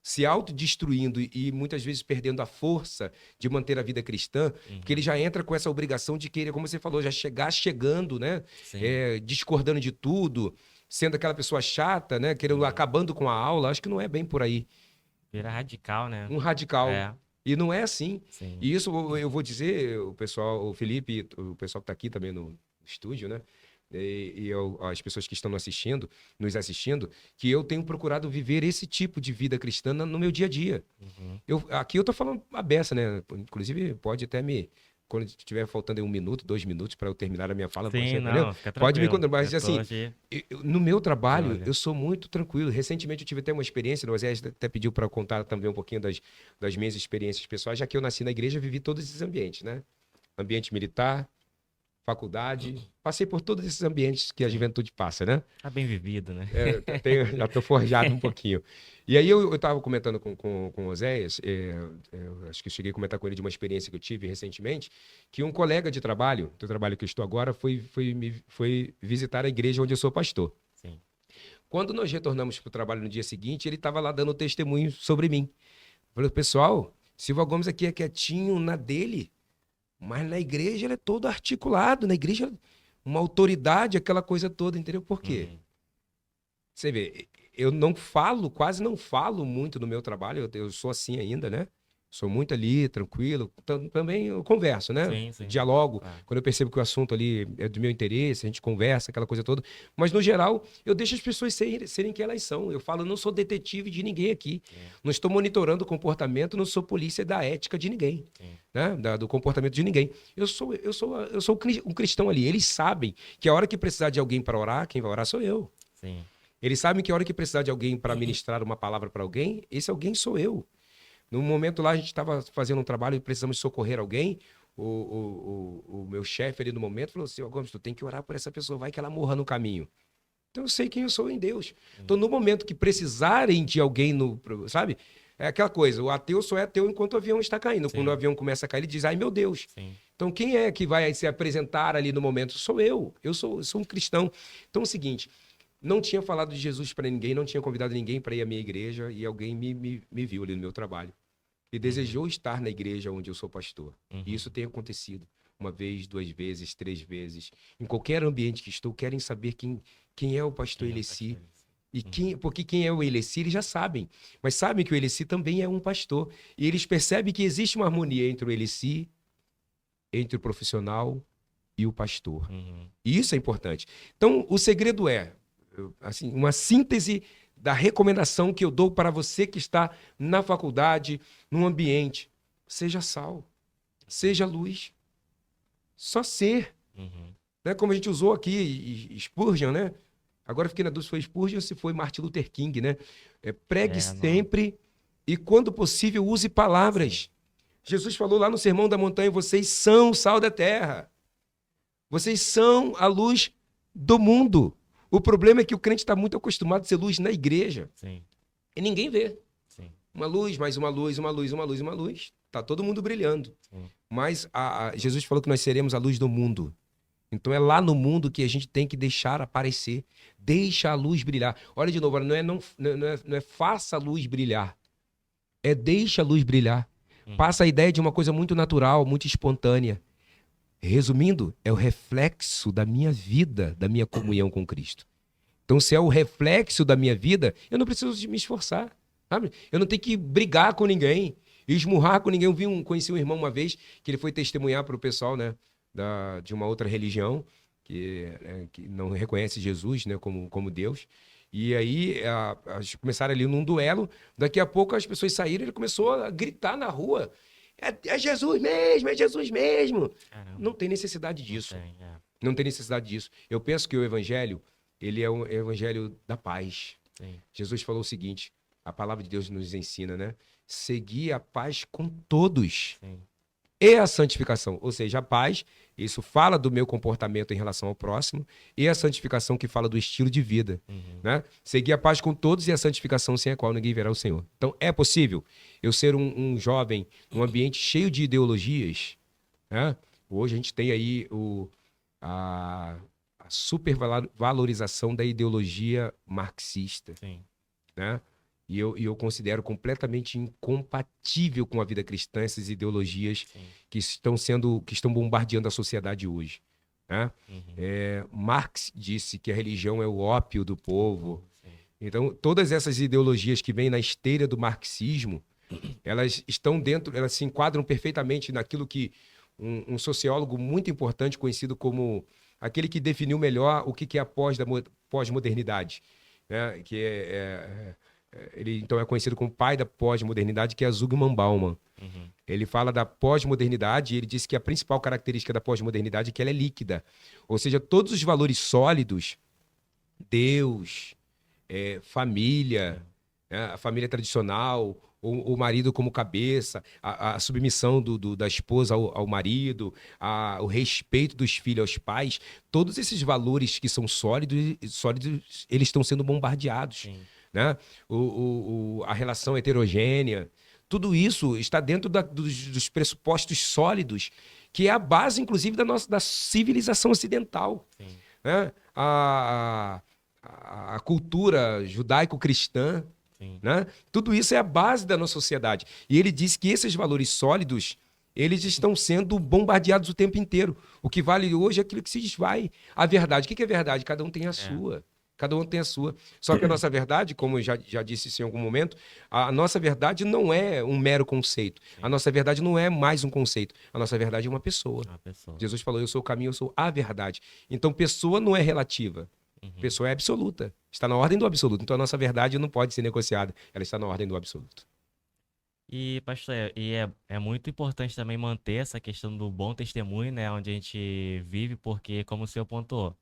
se autodestruindo e muitas vezes perdendo a força de manter a vida cristã, porque ele já entra com essa obrigação de querer, como você falou, já chegar chegando, né? Sim. Discordando de tudo, sendo aquela pessoa chata, né? Querendo, acabando com a aula. Acho que não é bem por aí. Vira radical, né? Um radical. É. E não é assim. Sim. E isso eu vou dizer, o pessoal, o Felipe, o pessoal que está aqui também no estúdio, né? As pessoas que estão nos assistindo, que eu tenho procurado viver esse tipo de vida cristã no meu dia a dia. Uhum. Aqui eu tô falando a beça, né? Inclusive, pode até quando estiver faltando aí 1 minuto, 2 minutos para eu terminar a minha fala, Sim, entendeu? não, fica Pode me tranquilo. contar, mas Eu tô assim, hoje no meu de trabalho, olho. eu sou muito tranquilo. Recentemente eu tive até uma experiência, o Zé até pediu para eu contar também um pouquinho das minhas experiências pessoais, já que eu nasci na igreja, vivi todos esses ambientes, né? Ambiente militar, faculdade, passei por todos esses ambientes que a Sim. juventude passa, né? Tá bem vivido, né? Já estou forjado um pouquinho. E aí eu estava comentando com o Oséias, eu acho que eu cheguei a comentar com ele de uma experiência que eu tive recentemente, que um colega de trabalho, do trabalho que eu estou agora, foi visitar a igreja onde eu sou pastor. Sim. Quando nós retornamos para o trabalho no dia seguinte, ele estava lá dando testemunho sobre mim. Eu falei, pessoal, Silva Gomes aqui é quietinho na dele, mas na igreja ele é todo articulado, na igreja uma autoridade, aquela coisa toda, entendeu? Por quê? Uhum. Você vê, eu quase não falo muito no meu trabalho, eu sou assim ainda, né? Sou muito ali, tranquilo. Também eu converso, né? Sim, sim. Dialogo. Ah, Quando eu percebo que o assunto ali é do meu interesse, a gente conversa, aquela coisa toda. Mas, no geral, eu deixo as pessoas serem quem elas são. Eu falo, eu não sou detetive de ninguém aqui. sim, Não estou monitorando o comportamento, não sou polícia da ética de ninguém, sim. né? Do comportamento de ninguém. Eu sou um cristão ali. Eles sabem que a hora que precisar de alguém para orar, quem vai orar sou eu. Sim. Eles sabem que a hora que precisar de alguém para ministrar uma palavra para alguém, esse alguém sou eu. No momento lá, a gente estava fazendo um trabalho e precisamos socorrer alguém. O meu chefe ali no momento falou assim: Gomes, tu tem que orar por essa pessoa, vai que ela morra no caminho. Então eu sei quem eu sou em Deus. Então, no momento que precisarem de alguém, sabe? É aquela coisa: o ateu só é ateu enquanto o avião está caindo. Sim. Quando o avião começa a cair, ele diz: ai meu Deus. Sim. Então, quem é que vai se apresentar ali no momento? Sou eu. Eu sou um cristão. Então, é o seguinte. Não tinha falado de Jesus para ninguém, não tinha convidado ninguém para ir à minha igreja e alguém me viu ali no meu trabalho. e desejou estar na igreja onde eu sou pastor. Uhum. E isso tem acontecido. Uma vez, duas vezes, três vezes. Em qualquer ambiente que estou, querem saber quem é o pastor Quem é o Eleci. pastor? E Uhum. porque quem é o Eleci, eles já sabem. Mas sabem que o Eleci também é um pastor. E eles percebem que existe uma harmonia entre o Eleci, entre o profissional e o pastor. Uhum. E isso é importante. Então, o segredo é, assim, uma síntese da recomendação que eu dou para você que está na faculdade, no ambiente. Seja sal, seja luz. Só ser. Uhum. Né? Como a gente usou aqui, Spurgeon, né? Agora eu fiquei na dúvida se foi Spurgeon ou se foi Martin Luther King, né? Pregue Não. sempre e, quando possível, use Sim. palavras. Jesus falou lá no Sermão da Montanha: vocês são o sal da terra. Vocês são a luz do mundo. O problema é que o crente está muito acostumado a ser luz na igreja. Sim. E ninguém vê. Sim. Uma luz, mais uma luz, uma luz, uma luz, uma luz. Tá todo mundo brilhando. Sim. Mas Jesus falou que nós seremos a luz do mundo. Então é lá no mundo que a gente tem que deixar aparecer. Deixa a luz brilhar. Olha de novo, não é faça a luz brilhar. É deixa a luz brilhar. Uhum. Passa a ideia de uma coisa muito natural, muito espontânea. Resumindo, é o reflexo da minha vida, da minha comunhão com Cristo. Então, se é o reflexo da minha vida, eu não preciso de me esforçar, sabe? Eu não tenho que brigar com ninguém, esmurrar com ninguém. Conheci um irmão uma vez que ele foi testemunhar para o pessoal, né, de uma outra religião que não reconhece Jesus, né, como Deus. E aí começaram ali num duelo. Daqui a pouco as pessoas saíram, ele começou a gritar na rua: é Jesus mesmo, é Jesus mesmo. Não Caramba. tem necessidade Não disso. tem. É. Não tem necessidade disso. Eu penso que o evangelho, ele é um evangelho da paz. Sim. Jesus falou o seguinte, a palavra de Deus nos ensina, né? Seguir a paz com todos Sim. e a santificação. Ou seja, a paz, isso fala do meu comportamento em relação ao próximo, e a santificação que fala do estilo de vida, Uhum. né? Seguir a paz com todos e a santificação sem a qual ninguém verá o Senhor. Então, é possível eu ser um jovem num ambiente cheio de ideologias, né? Hoje a gente tem aí a supervalorização da ideologia marxista, Sim. né? E eu considero completamente incompatível com a vida cristã essas ideologias Sim. que estão bombardeando a sociedade hoje, né? Uhum. Marx disse que a religião é o ópio do povo. Sim. Então, todas essas ideologias que vêm na esteira do marxismo, elas estão dentro, elas se enquadram perfeitamente naquilo que um sociólogo muito importante, conhecido como aquele que definiu melhor o que é a pós-modernidade, né? Ele então é conhecido como pai da pós-modernidade, que é Zygmunt Bauman. Uhum. Ele fala da pós-modernidade e ele diz que a principal característica da pós-modernidade é que ela é líquida. Ou seja, todos os valores sólidos, Deus, família, né, a família tradicional, o marido como cabeça, a submissão da esposa ao marido, o respeito dos filhos aos pais, todos esses valores que são sólidos, eles estão sendo bombardeados, Sim. né? A relação heterogênea, tudo isso está dentro dos pressupostos sólidos, que é a base, inclusive, da civilização ocidental, Sim. né? A cultura judaico-cristã, Sim. né? Tudo isso é a base da nossa sociedade. E ele diz que esses valores sólidos, eles estão sendo bombardeados o tempo inteiro. O que vale hoje é aquilo que se desvai. A verdade, o que é verdade? Cada um tem a É. sua. Cada um tem a sua. Só que a nossa verdade, como eu já disse isso em algum momento, a nossa verdade não é um mero conceito. A Sim. nossa verdade não é mais um conceito. A nossa verdade é uma pessoa. Uma pessoa. Jesus falou: eu sou o caminho, eu sou a verdade. Então, pessoa não é relativa. Uhum. Pessoa é absoluta. Está na ordem do absoluto. Então, a nossa verdade não pode ser negociada. Ela está na ordem do absoluto. E, pastor, é muito importante também manter essa questão do bom testemunho, né? Onde a gente vive, porque, como o senhor pontuou,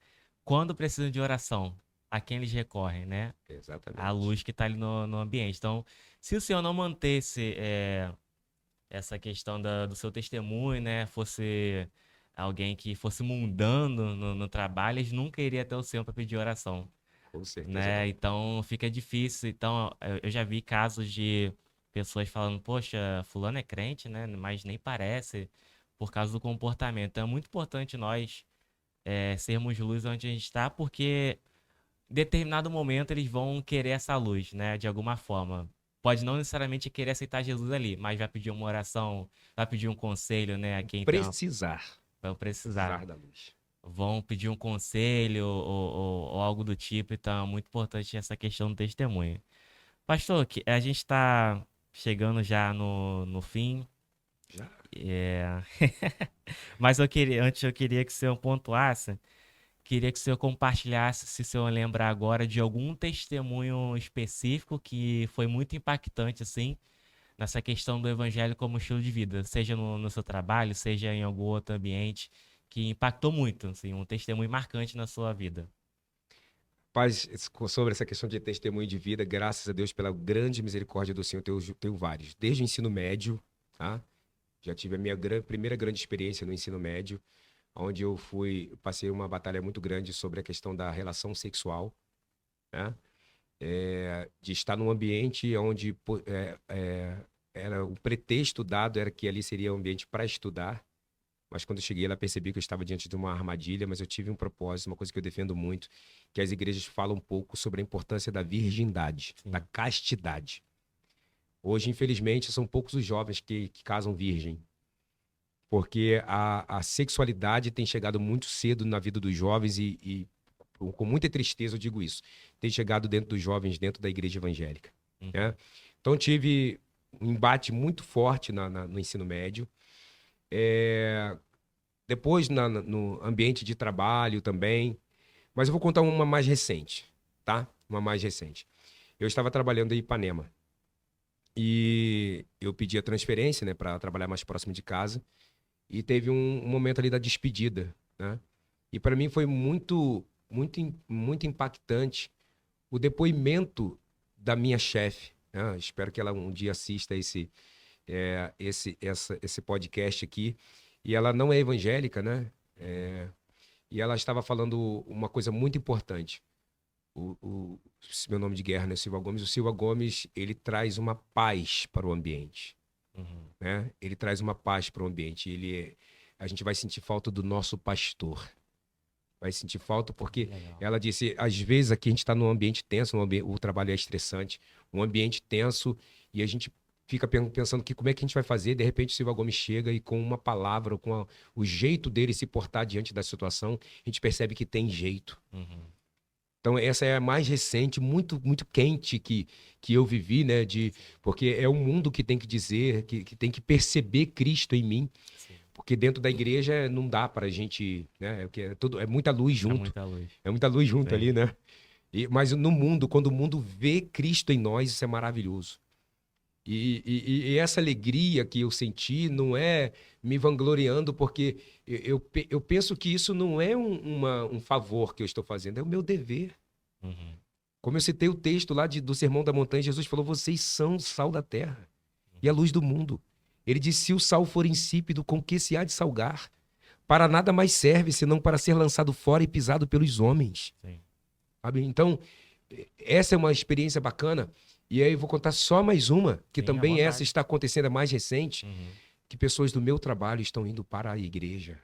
quando precisam de oração, a quem eles recorrem, né? A Exatamente. luz que está ali no ambiente. Então, se o senhor não mantesse essa questão do seu testemunho, né? Fosse alguém que fosse mundano no trabalho, eles nunca iriam até o senhor para pedir oração, Com certeza né? não. Então fica difícil. Então eu já vi casos de pessoas falando, poxa, fulano é crente, né? Mas nem parece por causa do comportamento. Então é muito importante nós sermos luz onde a gente está, porque em determinado momento eles vão querer essa luz, né? De alguma forma. pode não necessariamente querer aceitar Jesus ali, mas vai pedir uma oração, vai pedir um conselho, né? A quem então vão precisar. Precisar da luz. Vão pedir um conselho ou algo do tipo, então é muito importante essa questão do testemunho. Pastor, a gente está chegando já no fim. Já. É... Mas antes eu queria que o senhor pontuasse, queria que o senhor compartilhasse, se o senhor lembrar agora, de algum testemunho específico que foi muito impactante, assim, nessa questão do evangelho como estilo de vida, seja no seu trabalho, seja em algum outro ambiente, que impactou muito, assim, um testemunho marcante na sua vida. Paz, sobre essa questão de testemunho de vida, graças a Deus pela grande misericórdia do Senhor, tenho vários. Desde o ensino médio, tá? Já tive a minha primeira grande experiência no ensino médio, onde passei uma batalha muito grande sobre a questão da relação sexual, né? De estar num ambiente onde era o pretexto dado era que ali seria um ambiente para estudar, mas quando eu cheguei lá percebi que eu estava diante de uma armadilha, mas eu tive um propósito, uma coisa que eu defendo muito, que as igrejas falam um pouco sobre a importância da virgindade, Sim. da castidade. Hoje, infelizmente, são poucos os jovens que casam virgem, porque a sexualidade tem chegado muito cedo na vida dos jovens e com muita tristeza eu digo isso, tem chegado dentro dos jovens, dentro da igreja evangélica. Né? Então tive um embate muito forte no ensino médio. Depois no ambiente de trabalho também. Mas eu vou contar uma mais recente, tá? Uma mais recente. Eu estava trabalhando em Ipanema. E eu pedi a transferência, né, para trabalhar mais próximo de casa. E teve um momento ali da despedida, né? E para mim foi muito, muito, muito impactante o depoimento da minha chefe. Né? Espero que ela um dia assista esse podcast aqui. E ela não é evangélica, né? E ela estava falando uma coisa muito importante. Meu nome de guerra, né? Silva Gomes. O Silva Gomes, ele traz uma paz para o ambiente. Né? Ele traz uma paz para o ambiente. A gente vai sentir falta do nosso pastor. Vai sentir falta porque Legal. ela disse, às vezes aqui a gente está num ambiente tenso, o trabalho é estressante, um ambiente tenso, e a gente fica pensando que como é que a gente vai fazer, de repente o Silva Gomes chega e com uma palavra, com o jeito dele se portar diante da situação, a gente percebe que tem jeito. Então essa é a mais recente, muito, muito quente que eu vivi, né? Porque é o mundo que tem que dizer, que tem que perceber Cristo em mim. Sim. Porque dentro da igreja não dá para a gente, né? É muita luz junto. É muita luz. É muita luz junto Sim. ali, né? Mas no mundo, quando o mundo vê Cristo em nós, isso é maravilhoso. E essa alegria que eu senti não é me vangloriando, porque eu penso que isso não é um favor que eu estou fazendo, é o meu dever. Como eu citei o texto lá do Sermão da Montanha, Jesus falou, vocês são o sal da terra e a luz do mundo. Ele disse, se o sal for insípido, com que se há de salgar? Para nada mais serve, senão para ser lançado fora e pisado pelos homens. Sim. Sabe? Então, essa é uma experiência bacana. E aí eu vou contar só mais uma, que Sim, também essa está acontecendo, a mais recente, Uhum. que pessoas do meu trabalho estão indo para a igreja.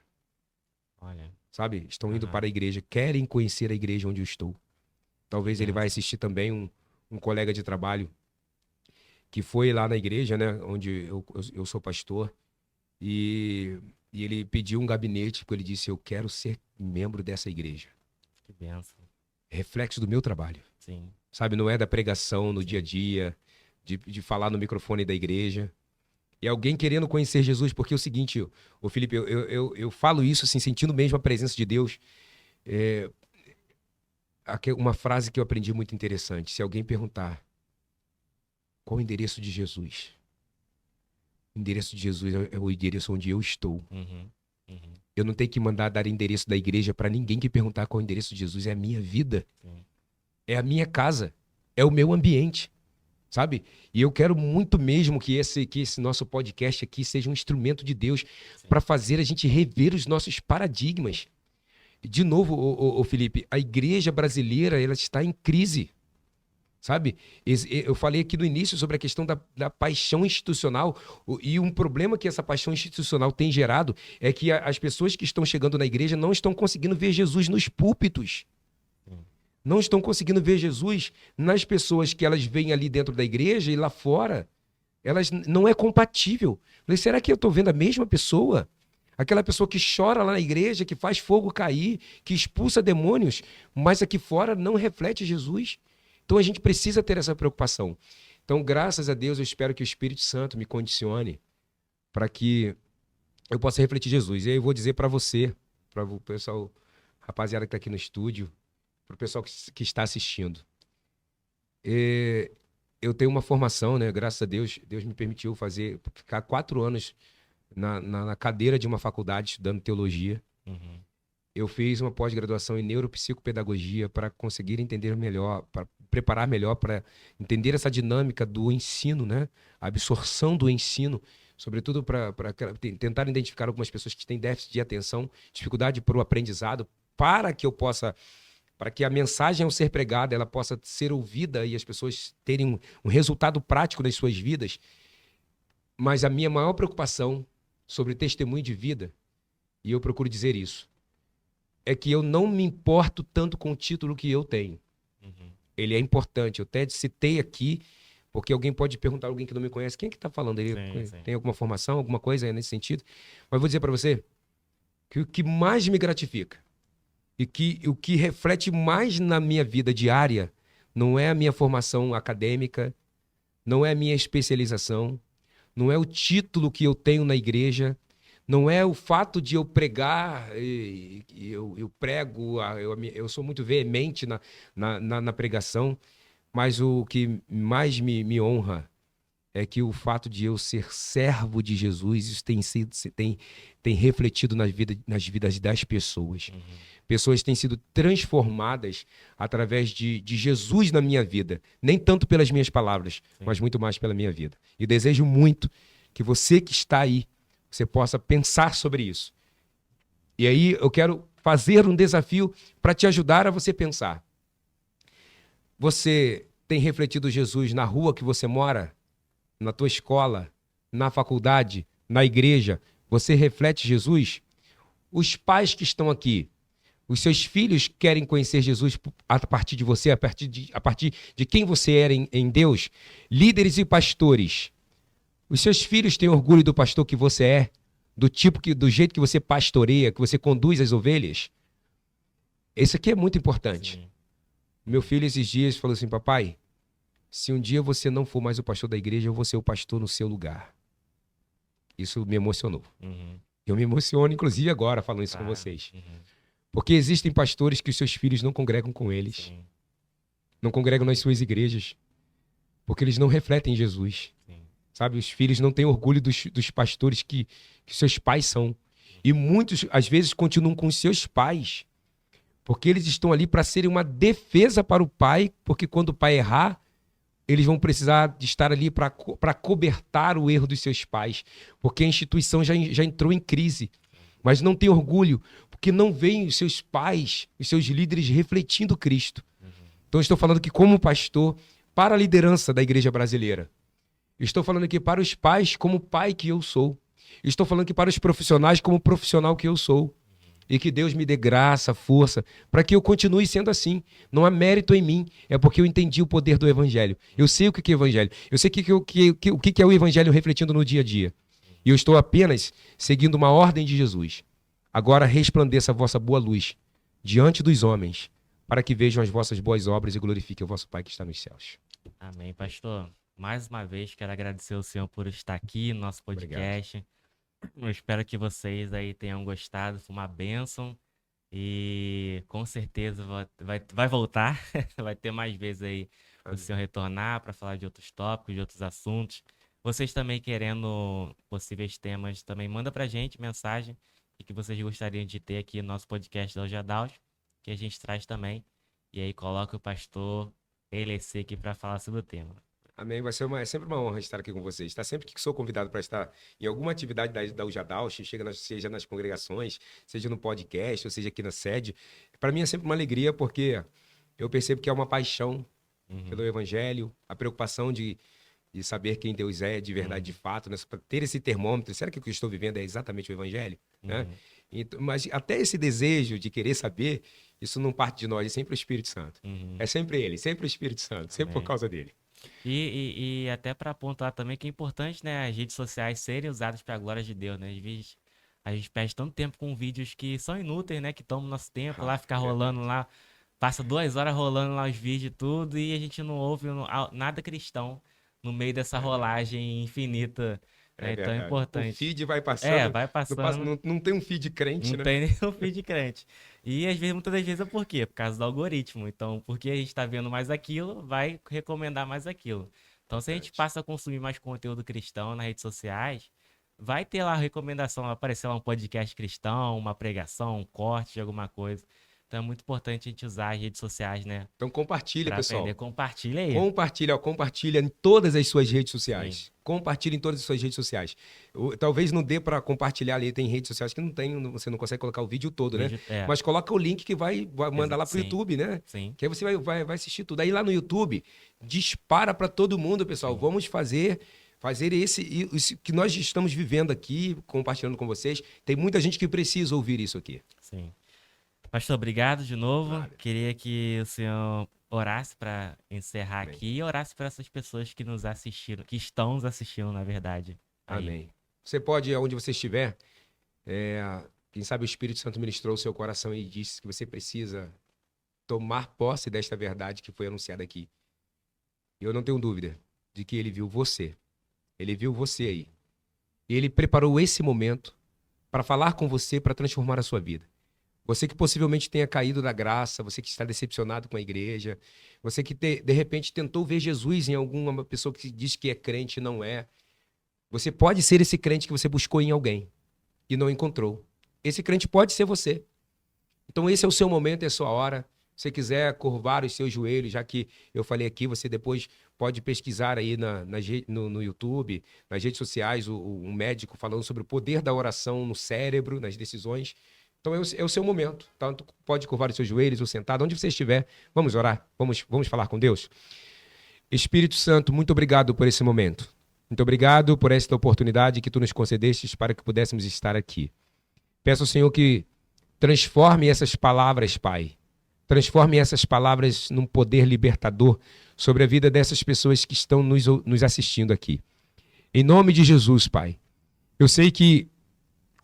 Olha. Sabe? Estão indo Aham. para a igreja, querem conhecer a igreja onde eu estou. Talvez ele vai assistir também um colega de trabalho que foi lá na igreja, né? Onde eu sou pastor. E ele pediu um gabinete, porque ele disse, eu quero ser membro dessa igreja. Que benção. Reflexo do meu trabalho. Sim. Sabe, não é da pregação no dia a dia, de falar no microfone da igreja. E alguém querendo conhecer Jesus, porque é o seguinte, o Felipe, eu falo isso assim, sentindo mesmo a presença de Deus. Uma frase que eu aprendi muito interessante. Se alguém perguntar qual o endereço de Jesus? O endereço de Jesus é o endereço onde eu estou. Eu não tenho que mandar dar endereço da igreja para ninguém que perguntar qual o endereço de Jesus. É a minha vida. Sim. É a minha casa. É o meu ambiente. Sabe? E eu quero muito mesmo que esse nosso podcast aqui seja um instrumento de Deus para fazer a gente rever os nossos paradigmas. De novo, ô Felipe, a igreja brasileira ela está em crise. Sabe? Eu falei aqui no início sobre a questão da paixão institucional e um problema que essa paixão institucional tem gerado é que as pessoas que estão chegando na igreja não estão conseguindo ver Jesus nos púlpitos. não estão conseguindo ver Jesus nas pessoas que elas veem ali dentro da igreja e lá fora. Elas não é compatível. Falei, será que eu estou vendo a mesma pessoa? Aquela pessoa que chora lá na igreja, que faz fogo cair, que expulsa demônios, mas aqui fora não reflete Jesus. Então a gente precisa ter essa preocupação. Então, graças a Deus, eu espero que o Espírito Santo me condicione para que eu possa refletir Jesus. E aí eu vou dizer para você, para o pessoal, rapaziada que está aqui no estúdio, para o pessoal que está assistindo. Eu tenho uma formação, né? Graças a Deus, Deus me permitiu ficar 4 anos na cadeira de uma faculdade estudando teologia. Uhum. Eu fiz uma pós-graduação em neuropsicopedagogia para conseguir entender melhor, para preparar melhor para entender essa dinâmica do ensino, né? A absorção do ensino, sobretudo para tentar identificar algumas pessoas que têm déficit de atenção, dificuldade para o aprendizado, para que a mensagem ao ser pregada ela possa ser ouvida e as pessoas terem um resultado prático nas suas vidas. Mas a minha maior preocupação sobre testemunho de vida, e eu procuro dizer isso, é que eu não me importo tanto com o título que eu tenho. Uhum. Ele é importante. Eu até citei aqui, porque alguém pode perguntar a alguém que não me conhece, quem é que está falando? Ele Sim. tem alguma formação, alguma coisa nesse sentido? Mas vou dizer para você que o que mais me gratifica e que o que reflete mais na minha vida diária não é a minha formação acadêmica, não é a minha especialização, não é o título que eu tenho na igreja, não é o fato de eu pregar, eu prego, eu sou muito veemente na pregação, mas o que mais me honra é que o fato de eu ser servo de Jesus, isso tem refletido nas vidas das pessoas. Uhum. Pessoas têm sido transformadas através de Jesus na minha vida. Nem tanto pelas minhas palavras, mas muito mais pela minha vida. E desejo muito que você que está aí, você possa pensar sobre isso. E aí eu quero fazer um desafio para te ajudar a você pensar. Você tem refletido Jesus na rua que você mora? Na tua escola? Na faculdade? Na igreja? Você reflete Jesus? Os pais que estão aqui, os seus filhos querem conhecer Jesus a partir de você, a partir de quem você era em Deus? Líderes e pastores, os seus filhos têm orgulho do pastor que você é? Do jeito que você pastoreia, que você conduz as ovelhas? Isso aqui é muito importante. Sim. Meu filho esses dias falou assim, papai, se um dia você não for mais o pastor da igreja, eu vou ser o pastor no seu lugar. Isso me emocionou. Uhum. Eu me emociono, inclusive, agora falando isso com vocês. Uhum. Porque existem pastores que os seus filhos não congregam com eles. Sim. Não congregam nas suas igrejas. Porque eles não refletem Jesus. Sim. Sabe, os filhos não têm orgulho dos pastores que seus pais são. E muitos, às vezes, continuam com os seus pais. Porque eles estão ali para serem uma defesa para o pai, porque quando o pai errar, eles vão precisar de estar ali para cobertar o erro dos seus pais. Porque a instituição já entrou em crise. Mas não tem orgulho, porque não veem os seus pais, os seus líderes refletindo Cristo. Então, eu estou falando que, como pastor, para a liderança da igreja brasileira, estou falando aqui para os pais, como pai que eu sou. Estou falando aqui para os profissionais, como profissional que eu sou. E que Deus me dê graça, força, para que eu continue sendo assim. Não há mérito em mim, é porque eu entendi o poder do Evangelho. Eu sei o que é o Evangelho. Eu sei o que é o Evangelho refletindo no dia a dia. E eu estou apenas seguindo uma ordem de Jesus. Agora resplandeça a vossa boa luz diante dos homens, para que vejam as vossas boas obras e glorifiquem o vosso Pai que está nos céus. Amém, pastor. Mais uma vez, quero agradecer ao senhor por estar aqui no nosso podcast. Eu espero que vocês aí tenham gostado. Foi uma bênção. E com certeza vai voltar. Vai ter mais vezes aí o senhor retornar para falar de outros tópicos, de outros assuntos. Vocês também querendo possíveis temas, também manda pra gente mensagem e que vocês gostariam de ter aqui no nosso podcast da Ojadaus, que a gente traz também. E aí coloca o pastor LEC aqui para falar sobre o tema. Amém. É sempre uma honra estar aqui com vocês. Tá? Sempre que sou convidado para estar em alguma atividade da Ujadaus, seja nas congregações, seja no podcast, ou seja aqui na sede, para mim é sempre uma alegria, porque eu percebo que é uma paixão pelo Evangelho, a preocupação de saber quem Deus é de verdade, de fato, né? Para ter esse termômetro. Será que o que eu estou vivendo é exatamente o Evangelho? Né? Mas até esse desejo de querer saber, isso não parte de nós, é sempre o Espírito Santo. Uhum. É sempre ele, sempre o Espírito Santo, sempre por Amém. causa dele. E até para apontar também que é importante, né, as redes sociais serem usadas para a glória de Deus, né? Às vezes a gente perde tanto tempo com vídeos que são inúteis, né? Que tomam nosso tempo lá, ficar rolando lá, passa 2 horas rolando lá os vídeos e tudo, e a gente não ouve nada cristão no meio dessa rolagem infinita, É né? Então é verdade. O importante. feed vai É, passando, vai passando. não tem um feed crente, Não né? tem nenhum feed crente. E às vezes, muitas das vezes é por quê? Por causa do algoritmo. Então, porque a gente está vendo mais aquilo, vai recomendar mais aquilo. Então, se a gente Verdade. passa a consumir mais conteúdo cristão nas redes sociais, vai ter lá a recomendação, vai aparecer lá um podcast cristão, uma pregação, um corte de alguma coisa. Então é muito importante a gente usar as redes sociais, né? Então compartilha, Pra aprender. pessoal. Compartilha aí. Compartilha, ó, compartilha em todas as suas redes Sim. sociais. Compartilha em todas as suas redes sociais. Talvez não dê para compartilhar ali, tem redes sociais que não tem, você não consegue colocar o vídeo todo, né? Vídeo- É, Mas coloca o link que vai mandar lá pro sim, YouTube, né? sim. Que aí você vai assistir tudo. Aí lá no YouTube, dispara para todo mundo, pessoal. Sim. Vamos fazer esse que nós estamos vivendo aqui, compartilhando com vocês. Tem muita gente que precisa ouvir isso aqui. Sim. Pastor, obrigado de novo. Nada. Queria que o senhor orasse para encerrar Amém. aqui e orasse para essas pessoas que nos assistiram, que estão nos assistindo, na verdade. Aí. Amém. Você pode, onde você estiver, quem sabe o Espírito Santo ministrou o seu coração e disse que você precisa tomar posse desta verdade que foi anunciada aqui. E eu não tenho dúvida de que ele viu você. Ele viu você aí. E ele preparou esse momento para falar com você, para transformar a sua vida. Você que possivelmente tenha caído da graça, você que está decepcionado com a igreja, você que de repente tentou ver Jesus em alguma pessoa que diz que é crente e não é. Você pode ser esse crente que você buscou em alguém e não encontrou. Esse crente pode ser você. Então esse é o seu momento, é a sua hora. Se você quiser curvar os seus joelhos, já que eu falei aqui, você depois pode pesquisar aí no YouTube, nas redes sociais, um médico falando sobre o poder da oração no cérebro, nas decisões. Então é o seu momento. Tanto pode curvar os seus joelhos ou sentado, onde você estiver. Vamos orar, vamos falar com Deus. Espírito Santo, muito obrigado por esse momento. Muito obrigado por esta oportunidade que tu nos concedestes para que pudéssemos estar aqui. Peço ao Senhor que transforme essas palavras, Pai. Transforme essas palavras num poder libertador sobre a vida dessas pessoas que estão nos assistindo aqui. Em nome de Jesus, Pai. Eu sei que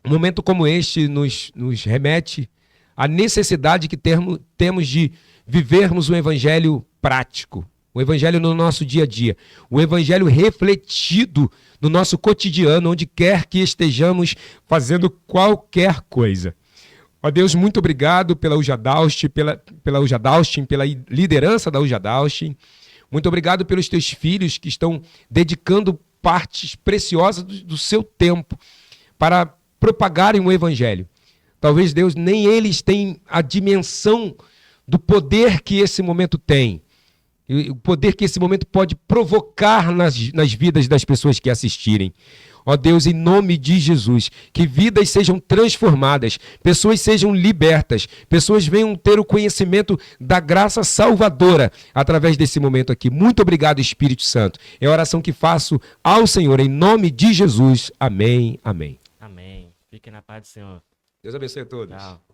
um momento como este nos remete à necessidade que temos de vivermos um evangelho prático, o evangelho no nosso dia a dia, o evangelho refletido no nosso cotidiano, onde quer que estejamos fazendo qualquer coisa. Ó Deus, muito obrigado pela Ujadaustin, pela Ujadaustin, pela liderança da Ujadaustin. Muito obrigado pelos teus filhos que estão dedicando partes preciosas do seu tempo para propagarem o evangelho. Talvez, Deus, nem eles têm a dimensão do poder que esse momento tem. O poder que esse momento pode provocar nas vidas das pessoas que assistirem. Ó Deus, em nome de Jesus, que vidas sejam transformadas, pessoas sejam libertas, pessoas venham ter o conhecimento da graça salvadora através desse momento aqui. Muito obrigado, Espírito Santo. É a oração que faço ao Senhor, em nome de Jesus. Amém, amém. Amém. Fiquem na paz do Senhor. Deus abençoe a todos. Tchau.